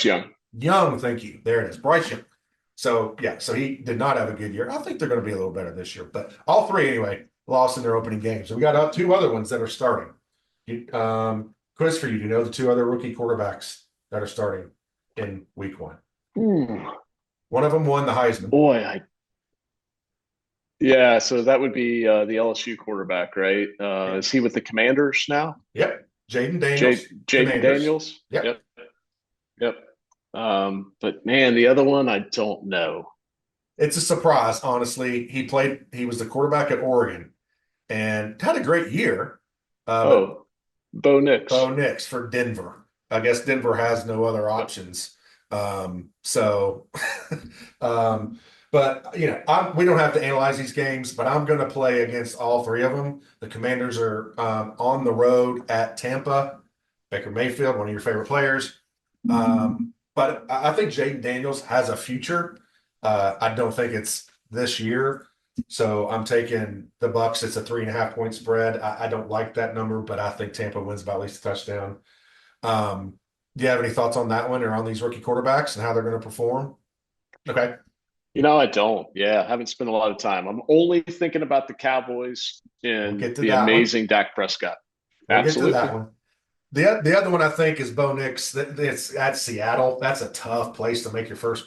Young. Young, thank you. There it is, Bryce Young. So he did not have a good year. I think they're going to be a little better this year, but all three anyway lost in their opening games. So we got 2 other ones that are starting. Quiz for you. Do you know the 2 other rookie quarterbacks that are starting in week 1? One of them won the Heisman. Boy, yeah, so that would be the LSU quarterback, right? Is he with the Commanders now? Yep. Jaden Daniels. Jaden Daniels. Yep. Yep. But man, the other one, I don't know. It's a surprise, honestly. He was the quarterback at Oregon and had a great year. But Oh, Bo Bo Nix. Nix for Denver. I guess Denver has no other Yep. options. So, um, but we don't have to analyze these games, but I'm going to play against all three of them. The Commanders are on the road at Tampa. Baker Mayfield, one of your favorite players. But I think Jaden Daniels has a future. I don't think it's this year. So I'm taking the Bucks. It's a 3.5 point spread. I don't like that number, but I think Tampa wins by at least a touchdown. Um, do you have any thoughts on that one or on these rookie quarterbacks and how they're going to perform? Okay, I don't. Yeah, I haven't spent a lot of time. I'm only thinking about the Cowboys we'll and get to the that one. amazing Dak Prescott. We'll get to that Absolutely. one. The other one I think is Bo Nix. It's at Seattle. That's a tough place to make your first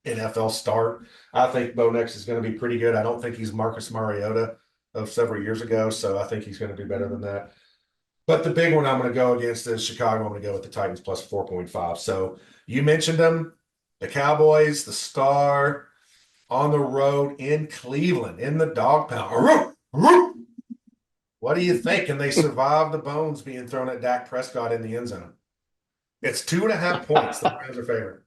NFL start. I think Bo Nix is going to be pretty good. I don't think he's Marcus Mariota of several years ago, so I think he's going to be better than that. But the big one I'm going to go against is Chicago. I'm going to go with the Titans plus 4.5. So you mentioned them, the Cowboys, the Star on the road in Cleveland in the dog pound. What do you think? Can they survive the bones being thrown at Dak Prescott in the end zone? It's 2.5 points. The Browns are favored.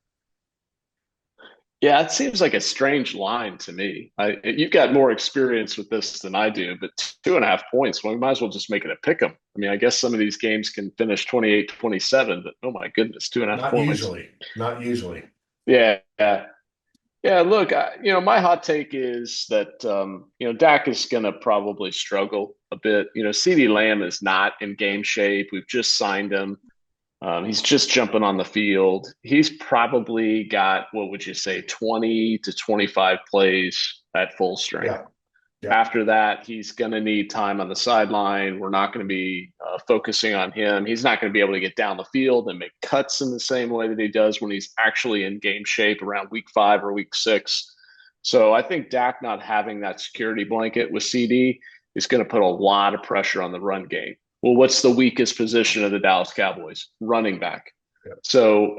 Yeah, it seems like a strange line to me. You've got more experience with this than I do, but 2.5 points, well, we might as well just make it a pick 'em. I mean, I guess some of these games can finish 28-27, but oh my goodness, 2.5 points. Not usually. Yeah, yeah. Yeah, look, my hot take is that Dak is going to probably struggle a bit. CeeDee Lamb is not in game shape. We've just signed him. He's just jumping on the field. He's probably got, what would you say, 20 to 25 plays at full strength. Yeah, yeah, After that, he's going to need time on the sideline. We're not going to be focusing on him. He's not going to be able to get down the field and make cuts in the same way that he does when he's actually in game shape around week 5 or week 6. So I think Dak not having that security blanket with CD is going to put a lot of pressure on the run game. Well, what's the weakest position of the Dallas Cowboys? Running back. yeah. So,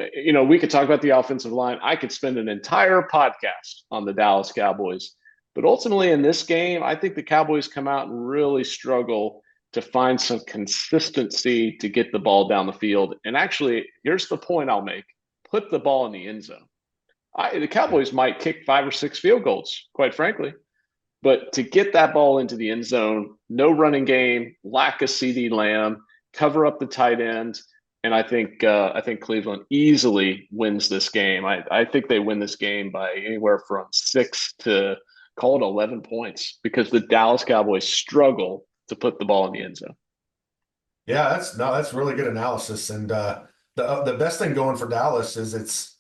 we could talk about the offensive line. I could spend an entire podcast on the Dallas Cowboys. But ultimately, in this game, I think the Cowboys come out and really struggle to find some consistency to get the ball down the field. And actually, here's the point I'll make: put the ball in the end zone. The Cowboys might kick 5 or 6 field goals, quite frankly. But to get that ball into the end zone, no running game, lack of CD Lamb, cover up the tight end, and I think Cleveland easily wins this game. I think they win this game by anywhere from 6 to call it 11 points because the Dallas Cowboys struggle to put the ball in the end zone. Yeah, that's really good analysis. And the best thing going for Dallas is it's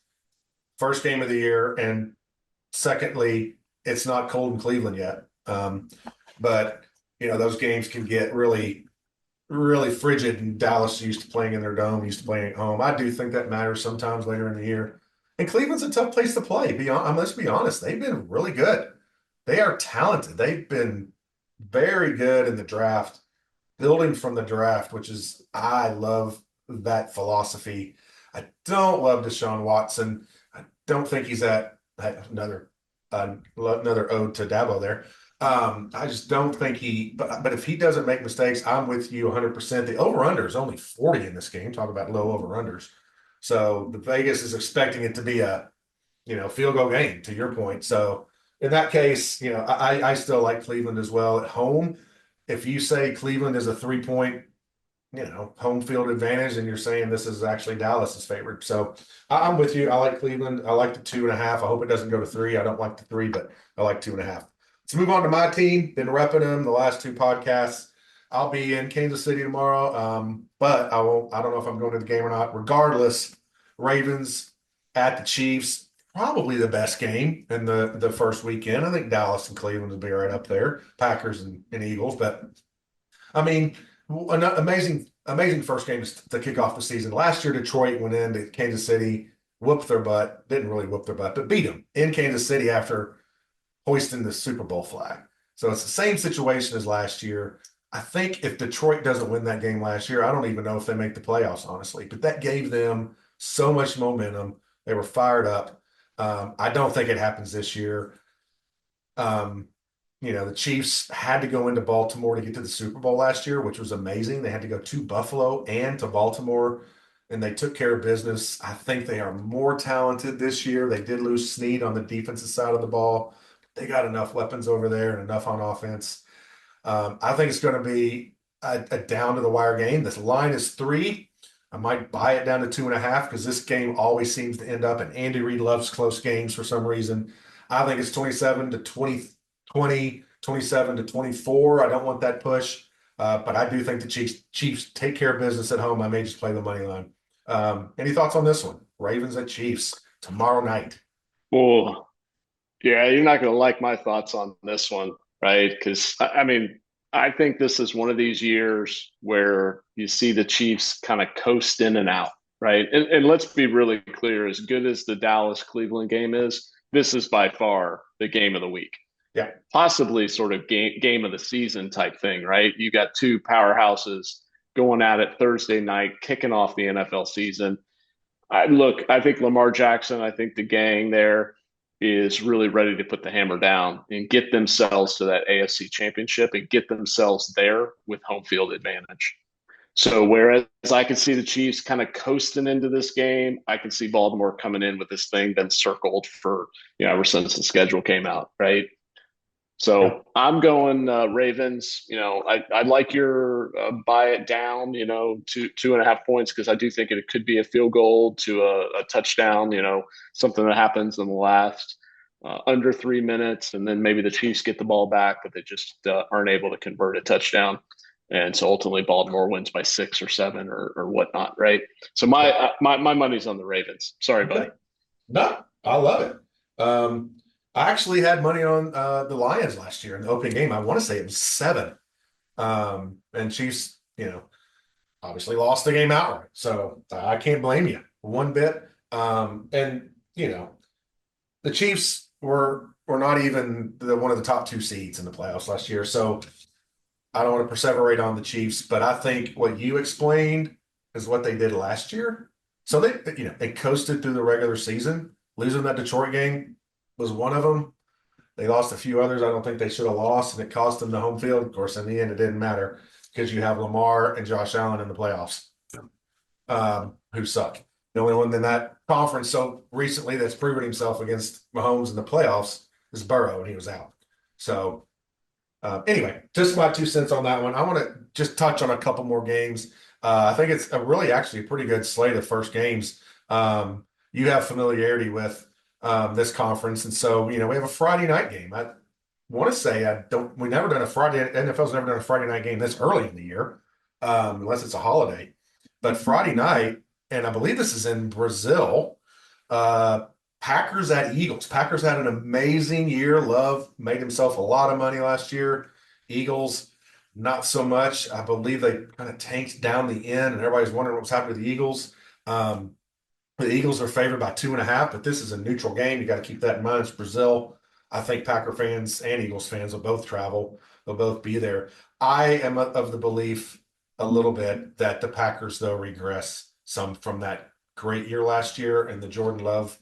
first game of the year, and secondly, it's not cold in Cleveland yet. But those games can get really, really frigid. And Dallas used to playing in their dome, used to playing at home. I do think that matters sometimes later in the year. And Cleveland's a tough place to play. Let's be honest, they've been really good. They are talented. They've been very good in the draft, building from the draft, which is I love that philosophy. I don't love Deshaun Watson. I don't think he's at another ode to Dabo there. I just don't think but if he doesn't make mistakes, I'm with you 100%. The over-under is only 40 in this game. Talk about low over-unders. So the Vegas is expecting it to be a, field goal game, to your point. So in that case, I still like Cleveland as well at home. If you say Cleveland is a 3 point, home field advantage, and you're saying this is actually Dallas's favorite. So I'm with you. I like Cleveland. I like the 2.5. I hope it doesn't go to 3. I don't like the 3, but I like 2.5. Let's move on to my team. Been repping them the last 2 podcasts. I'll be in Kansas City tomorrow, but I won't. I don't know if I'm going to the game or not. Regardless, Ravens at the Chiefs, probably the best game in the first weekend. I think Dallas and Cleveland will be right up there. Packers and Eagles, but I mean, an amazing first game to kick off the season. Last year, Detroit went into Kansas City, whooped their butt. Didn't really whoop their butt, but beat them in Kansas City after hoisting the Super Bowl flag. So it's the same situation as last year. I think if Detroit doesn't win that game last year, I don't even know if they make the playoffs, honestly. But that gave them so much momentum. They were fired up. I don't think it happens this year. Um, the Chiefs had to go into Baltimore to get to the Super Bowl last year, which was amazing. They had to go to Buffalo and to Baltimore, and they took care of business. I think they are more talented this year. They did lose Snead on the defensive side of the ball. They got enough weapons over there and enough on offense. I think it's going to be a down to the wire game. This line is 3. I might buy it down to 2.5 because this game always seems to end up, and Andy Reid loves close games for some reason. I think it's 27 to 20, 27 to 24. I don't want that push, but I do think the Chiefs take care of business at home. I may just play the money line. Any thoughts on this one? Ravens at Chiefs tomorrow night. Oh, yeah, you're not going to like my thoughts on this one, right? Because I mean, I think this is one of these years where you see the Chiefs kind of coast in and out, right? And let's be really clear, as good as the Dallas Cleveland game is, this is by far the game of the week. Yeah. Possibly sort of game of the season type thing, right? You got two powerhouses going at it Thursday night, kicking off the NFL season. I think Lamar Jackson, I think the gang there is really ready to put the hammer down and get themselves to that AFC championship and get themselves there with home field advantage. So whereas I can see the Chiefs kind of coasting into this game, I can see Baltimore coming in with this thing been circled for, ever since the schedule came out, right? Yeah. So I'm going Ravens. I like your buy it down. To 2.5 points because I do think it could be a field goal to a touchdown. Something that happens in the last under 3 minutes, and then maybe the Chiefs get the ball back, but they just aren't able to convert a touchdown, and so ultimately Baltimore wins by 6 or 7 or whatnot. Right. So Yeah. my money's on the Ravens. Sorry, buddy. Okay. No, I love it. I actually had money on the Lions last year in the opening game. I want to say it was 7. And Chiefs, obviously lost the game outright. So I can't blame you one bit. And the Chiefs were not even one of the top 2 seeds in the playoffs last year. So I don't want to perseverate on the Chiefs, but I think what you explained is what they did last year. So they coasted through the regular season. Losing that Detroit game was one of them. They lost a few others I don't think they should have lost, and it cost them the home field. Of course, in the end, it didn't matter because you have Lamar and Josh Allen in the playoffs, who suck. The only one in that conference so recently that's proven himself against Mahomes in the playoffs is Burrow, and he was out. So anyway, just my 2 cents on that one. I want to just touch on a couple more games. I think it's a really actually a pretty good slate of first games. You have familiarity with this conference, and so we have a Friday night game. I want to say we never done a Friday. NFL's never done a Friday night game this early in the year, unless it's a holiday. But Friday night, and I believe this is in Brazil. Packers at Eagles. Packers had an amazing year. Love made himself a lot of money last year. Eagles, not so much. I believe they kind of tanked down the end, and everybody's wondering what's happened to the Eagles. The Eagles are favored by 2.5, but this is a neutral game. You got to keep that in mind. It's Brazil. I think Packer fans and Eagles fans will both travel. They'll both be there. I am of the belief a little bit that the Packers, though, regress some from that great year last year and the Jordan Love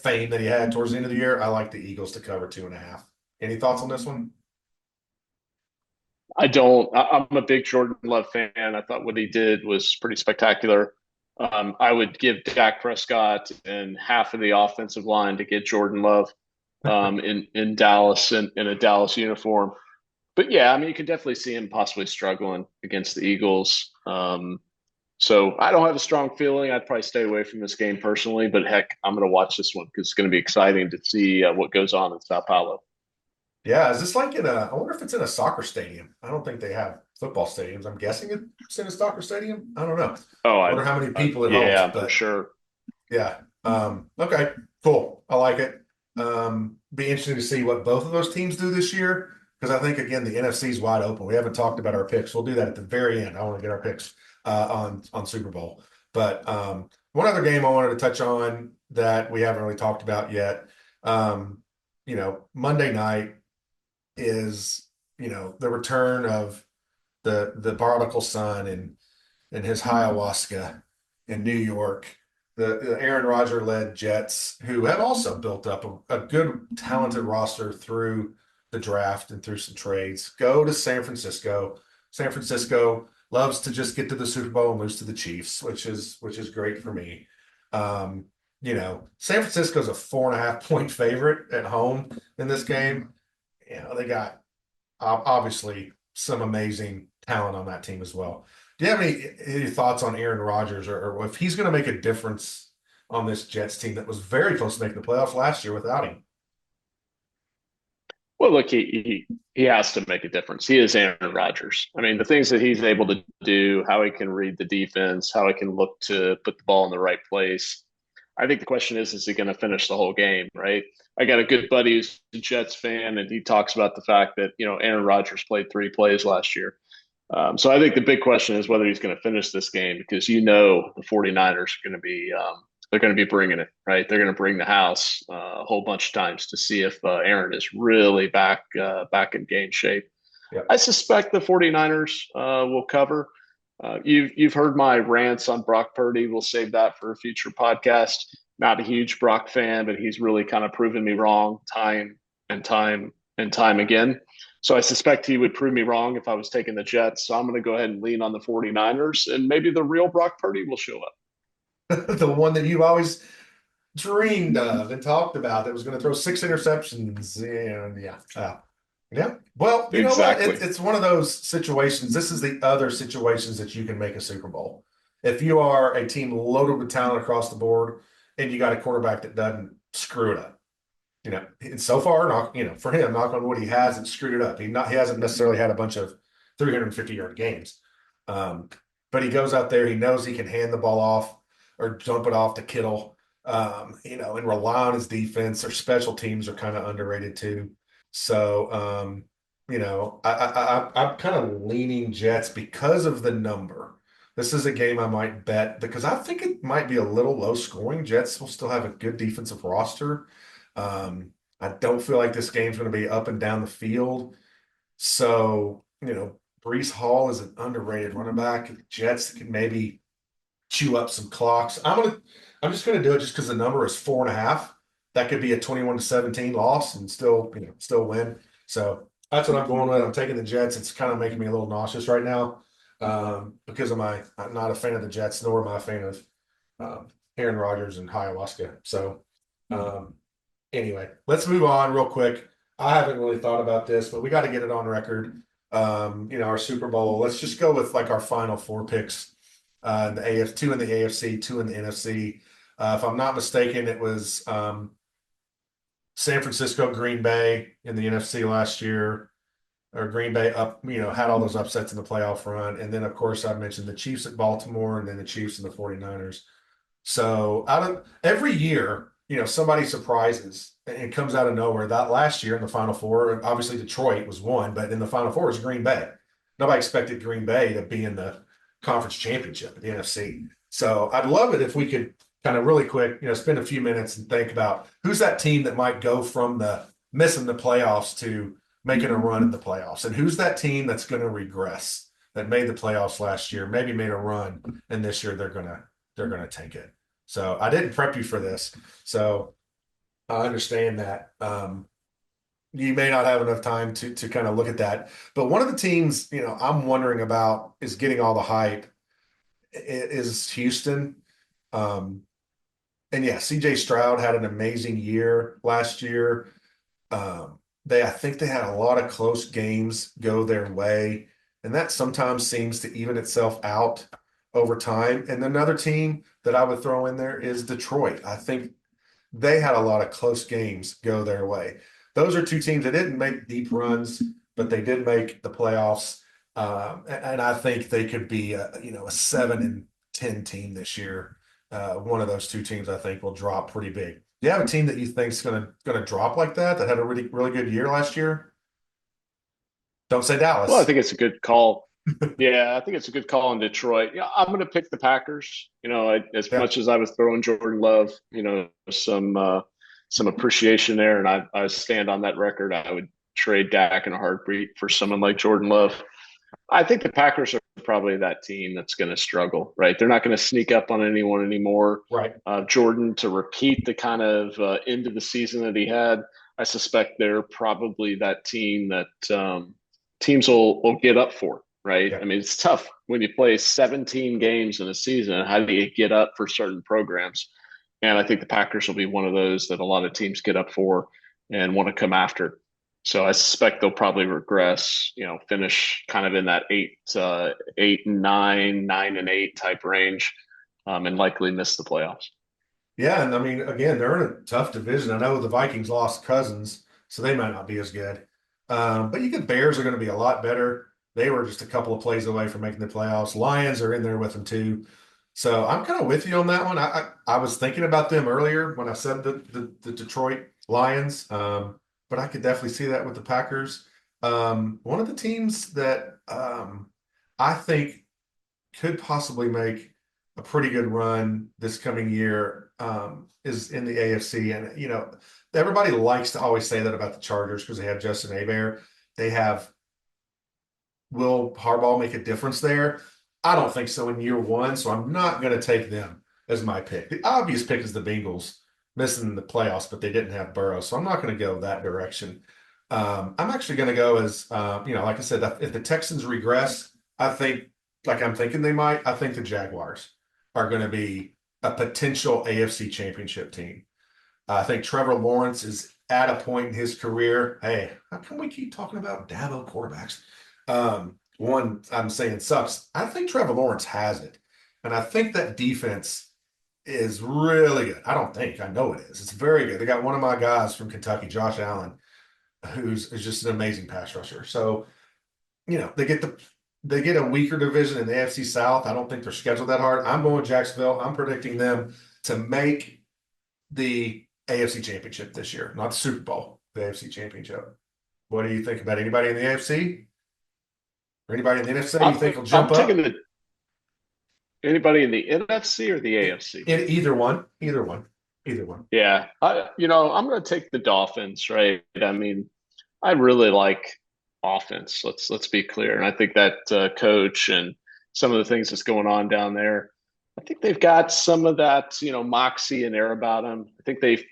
fame that he had towards the end of the year. I like the Eagles to cover 2.5. Any thoughts on this one? I don't. I'm a big Jordan Love fan. I thought what he did was pretty spectacular. I would give Dak Prescott and half of the offensive line to get Jordan Love in Dallas in a Dallas uniform. But yeah, I mean, you can definitely see him possibly struggling against the Eagles. So I don't have a strong feeling. I'd probably stay away from this game personally. But heck, I'm going to watch this one because it's going to be exciting to see what goes on in Sao Paulo. Yeah, is this like I wonder if it's in a soccer stadium. I don't think they have football stadiums. I'm guessing it's in a soccer stadium. I don't know. Oh, I wonder how many people it holds, yeah, for but sure. yeah. Okay, cool. I like it. Be interesting to see what both of those teams do this year because I think again the NFC is wide open. We haven't talked about our picks. We'll do that at the very end. I want to get our picks on Super Bowl. But one other game I wanted to touch on that we haven't really talked about yet. Monday night is the return of the prodigal son and his ayahuasca in New York. the Aaron Rodgers led Jets, who have also built up a good, talented roster through the draft and through some trades, go to San Francisco. San Francisco loves to just get to the Super Bowl and lose to the Chiefs, which is great for me. Um, San Francisco's a 4.5 point favorite at home in this game. They got obviously some amazing talent on that team as well. Do you have any thoughts on Aaron Rodgers or if he's going to make a difference on this Jets team that was very close to making the playoffs last year without him? Well, look, he has to make a difference. He is Aaron Rodgers. I mean, the things that he's able to do, how he can read the defense, how he can look to put the ball in the right place. I think the question is he going to finish the whole game, right? I got a good buddy who's a Jets fan, and he talks about the fact that, Aaron Rodgers played 3 plays last year. So I think the big question is whether he's going to finish this game because the 49ers are going to be they're going to be bringing it, right? They're going to bring the house a whole bunch of times to see if Aaron is really back in game shape. Yeah. I suspect the 49ers will cover. You've heard my rants on Brock Purdy. We'll save that for a future podcast. Not a huge Brock fan, but he's really kind of proven me wrong time and time and time again. So I suspect he would prove me wrong if I was taking the Jets. So I'm going to go ahead and lean on the 49ers, and maybe the real Brock Purdy will show up. The one that you always dreamed of and talked about that was going to throw 6 interceptions. And yeah. Well, you know what? Exactly. It's one of those situations. This is the other situations that you can make a Super Bowl. If you are a team loaded with talent across the board and you got a quarterback that doesn't screw it up. And so far, for him, knock on wood, he hasn't screwed it up. He hasn't necessarily had a bunch of 350-yard games. But he goes out there, he knows he can hand the ball off or dump it off to Kittle, and rely on his defense. Their special teams are kind of underrated too. So, I'm kind of leaning Jets because of the number. This is a game I might bet because I think it might be a little low scoring. Jets will still have a good defensive roster. I don't feel like this game's going to be up and down the field. So, Breece Hall is an underrated running back. Jets can maybe chew up some clocks. I'm just gonna do it just because the number is 4.5. That could be a 21-17 loss and still win. So that's what I'm going with. I'm taking the Jets. It's kind of making me a little nauseous right now because I'm not a fan of the Jets, nor am I a fan of Aaron Rodgers and ayahuasca. So anyway, let's move on real quick. I haven't really thought about this, but we got to get it on record. Our Super Bowl. Let's just go with like our final 4 picks. The AF two in the AFC, two in the NFC. If I'm not mistaken, it was San Francisco, Green Bay in the NFC last year, or Green Bay had all those upsets in the playoff run. And then, of course, I mentioned the Chiefs at Baltimore and then the Chiefs and the 49ers. So out of every year, somebody surprises and comes out of nowhere. That last year in the Final Four, obviously Detroit was one, but in the Final Four was Green Bay. Nobody expected Green Bay to be in the conference championship at the NFC. So I'd love it if we could kind of really quick, spend a few minutes and think about who's that team that might go from the missing the playoffs to making a run in the playoffs, and who's that team that's going to regress that made the playoffs last year, maybe made a run, and this year they're gonna tank it. So I didn't prep you for this, so I understand that you may not have enough time to kind of look at that. But one of the teams, I'm wondering about is getting all the hype is Houston. And yeah, CJ Stroud had an amazing year last year. I think they had a lot of close games go their way, and that sometimes seems to even itself out over time. And another team that I would throw in there is Detroit. I think they had a lot of close games go their way. Those are two teams that didn't make deep runs, but they did make the playoffs. And I think they could be a 7-10 team this year. One of those two teams I think will drop pretty big. Do you have a team that you think is gonna drop like that had a really really good year last year? Don't say Well, I Dallas. think it's a good call. Yeah, I think it's a good call in Detroit. Yeah, I'm going to pick the Packers. As Yeah. much as I was throwing Jordan Love, some appreciation there, and I stand on that record. I would trade Dak in a heartbeat for someone like Jordan Love. I think the Packers are probably that team that's going to struggle, right? They're not going to sneak up on anyone anymore. Right. Jordan to repeat the kind of end of the season that he had. I suspect they're probably that team that teams will get up for, right? Yeah. I mean, it's tough when you play 17 games in a season. How do you get up for certain programs? And I think the Packers will be one of those that a lot of teams get up for and want to come after. So I suspect they'll probably regress, finish kind of in that 8-9, 9-8 type range, and likely miss the playoffs. Yeah, and I mean, again, they're in a tough division. I know the Vikings lost Cousins, so they might not be as good. But you get Bears are going to be a lot better. They were just a couple of plays away from making the playoffs. Lions are in there with them too. So I'm kind of with you on that one. I was thinking about them earlier when I said the Detroit Lions, but I could definitely see that with the Packers. One of the teams that I think could possibly make a pretty good run this coming year is in the AFC. And, everybody likes to always say that about the Chargers because they have Justin Herbert. They have Will Harbaugh make a difference there? I don't think so in year one, so I'm not going to take them as my pick. The obvious pick is the Bengals missing the playoffs, but they didn't have Burrow, so I'm not going to go that direction. I'm actually going to go as, like I said, if the Texans regress, I think, like I'm thinking they might, I think the Jaguars are going to be a potential AFC championship team. I think Trevor Lawrence is at a point in his career. Hey, how come we keep talking about Dabo quarterbacks? One I'm saying sucks. I think Trevor Lawrence has it. And I think that defense is really good. I don't think, I know it is. It's very good. They got one of my guys from Kentucky, Josh Allen, is just an amazing pass rusher. So, they get a weaker division in the AFC South. I don't think they're scheduled that hard. I'm going Jacksonville. I'm predicting them to make the AFC Championship this year, not the Super Bowl, the AFC Championship. What do you think about anybody in the AFC or anybody in the NFC you think will I'm jump taking up? the anybody in the NFC or the AFC. In either one. Yeah, I'm going to take the Dolphins, right? I mean, I really like offense. Let's be clear, and I think that coach and some of the things that's going on down there, I think they've got some of that, moxie and air about them. I think they've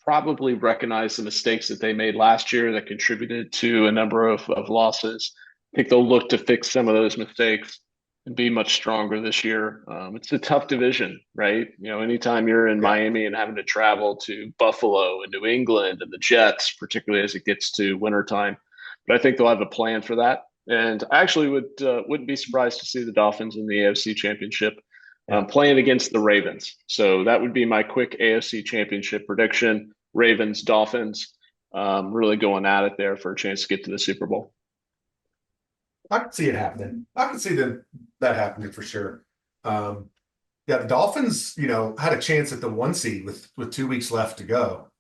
probably recognized the mistakes that they made last year that contributed to a number of losses. I think they'll look to fix some of those mistakes and be much stronger this year. It's a tough division, right? Anytime you're in Yeah. Miami and having to travel to Buffalo and New England and the Jets, particularly as it gets to wintertime. But I think they'll have a plan for that. And I actually wouldn't be surprised to see the Dolphins in the AFC Championship Yeah. playing against the Ravens. So that would be my quick AFC Championship prediction. Ravens, Dolphins, really going at it there for a chance to get to the Super Bowl. I can see it happening. I can see that happening for sure. Yeah, the Dolphins, had a chance at the one seed with 2 weeks left to go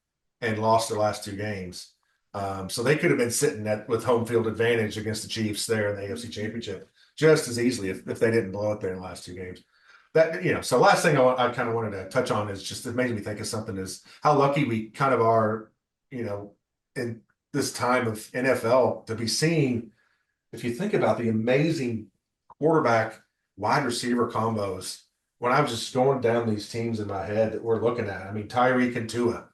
and lost their last two games. So they could have been sitting with home field advantage against the Chiefs there in the AFC Championship just as easily if they didn't blow it there in the last two games. So last thing I kind of wanted to touch on is just it made me think of something is how lucky we kind of are, in this time of NFL to be seeing, if you think about the amazing quarterback wide receiver combos, when I was just going down these teams in my head that we're looking at, I mean, Tyreek and Tua,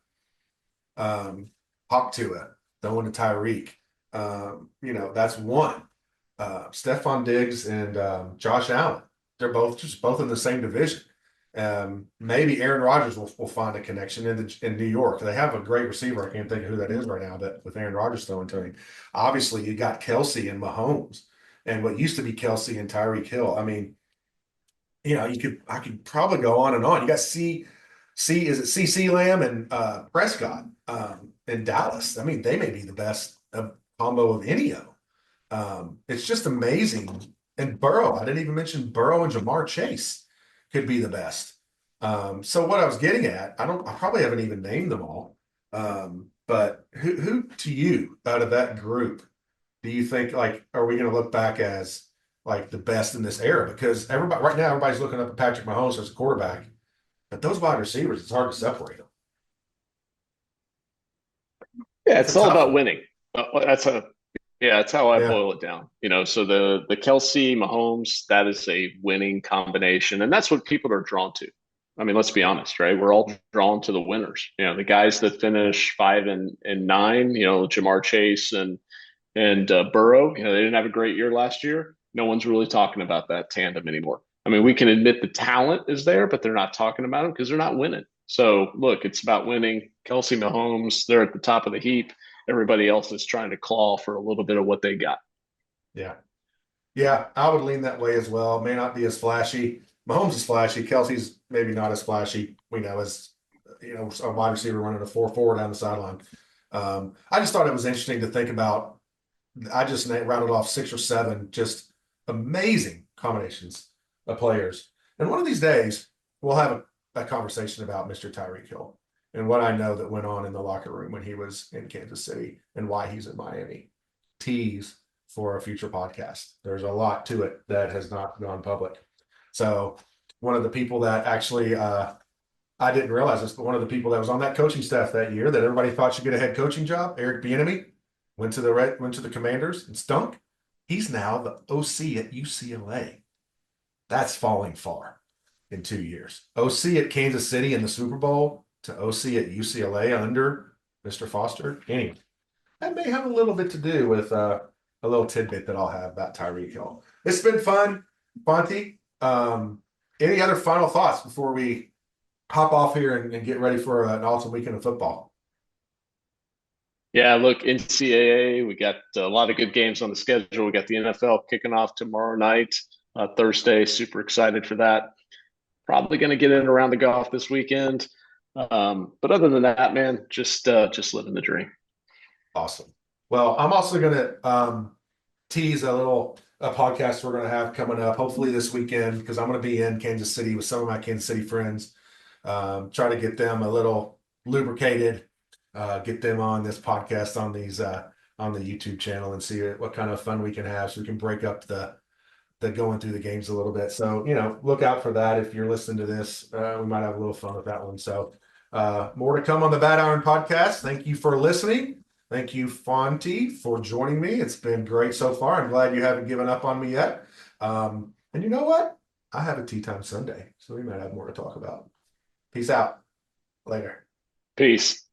Hawk Tua, throwing to Tyreek. That's one. Stephon Diggs and Josh Allen. They're both in the same division. Maybe Aaron Rodgers will find a connection in New York. They have a great receiver. I can't think of who that is right now, but with Aaron Rodgers throwing to him. Obviously, you got Kelsey and Mahomes and what used to be Kelsey and Tyreek Hill. I mean, I could probably go on and on. You got is it CC Lamb and Prescott in Dallas. I mean, they may be the best combo of any of them. It's just amazing. And Burrow, I didn't even mention Burrow and Jamar Chase could be the best. So what I was getting at, I probably haven't even named them all. But who to you out of that group do you think, like, are we going to look back as like the best in this era? Because right now everybody's looking up at Patrick Mahomes as a quarterback, but those wide receivers, it's hard to separate them. Yeah, It's a it's all tough about one. winning. That's a Yeah, that's how I Yeah, boil it down. So the Kelsey Mahomes, that is a winning combination, and that's what people are drawn to. I mean, let's be yeah, honest, right? We're all drawn to the winners. The guys that finish 5-9. Jamar Chase and Burrow. They didn't have a great year last year. No one's really talking about that tandem anymore. I mean, we yeah, can admit the talent is there, but they're not talking about them because they're not winning. So look, it's about winning. Kelsey Mahomes, they're at the top of the heap. Everybody else is trying to claw for a little bit of what they got. yeah. Yeah, I would lean that way as well. May not be as flashy. Mahomes is flashy. Kelsey's maybe not as flashy. We know as a wide receiver running a 4-4 down the sideline. I just thought it was interesting to think about. I just rounded off 6 or 7 just amazing combinations of players. And one of these days, we'll have a conversation about Mr. Tyreek Hill and what I know that went on in the locker room when he was in Kansas City and why he's in Miami. Tease for a future podcast. There's a lot to it that has not gone public. So, one of the people that actually, I didn't realize this, but one of the people that was on that coaching staff that year that everybody thought should get a head coaching job, Eric Bieniemy, went to the Commanders and stunk. He's now the OC at UCLA. That's falling far in 2 years. OC at Kansas City in the Super Bowl to OC at UCLA under Mr. Foster. Anyway, that may have a little bit to do with a little tidbit that I'll have about Tyreek Hill. It's been fun, Fonty. Any other final thoughts before we hop off here and get ready for an awesome weekend of football? Yeah, look, NCAA, we got a lot of good games on the schedule. We got the NFL kicking off tomorrow night, Thursday. Super excited for that. Probably going to get in around the golf this weekend. But other than that, man, just living the dream. Awesome. Well, I'm also going to tease a podcast we're going to have coming up, hopefully this weekend, because I'm going to be in Kansas City with some of my Kansas City friends. Try to get them a little lubricated, get them on this podcast on the YouTube channel and see what kind of fun we can have, so we can break up the going through the games a little bit. So look out for that if you're listening to this. We might have a little fun with that one. So more to come on the Bad Iron podcast. Thank you for listening. Thank you, Fonty, for joining me. It's been great so far. I'm glad you haven't given up on me yet. And you know what? I have a tea time Sunday, so we might have more to talk about. Peace out. Later. Peace.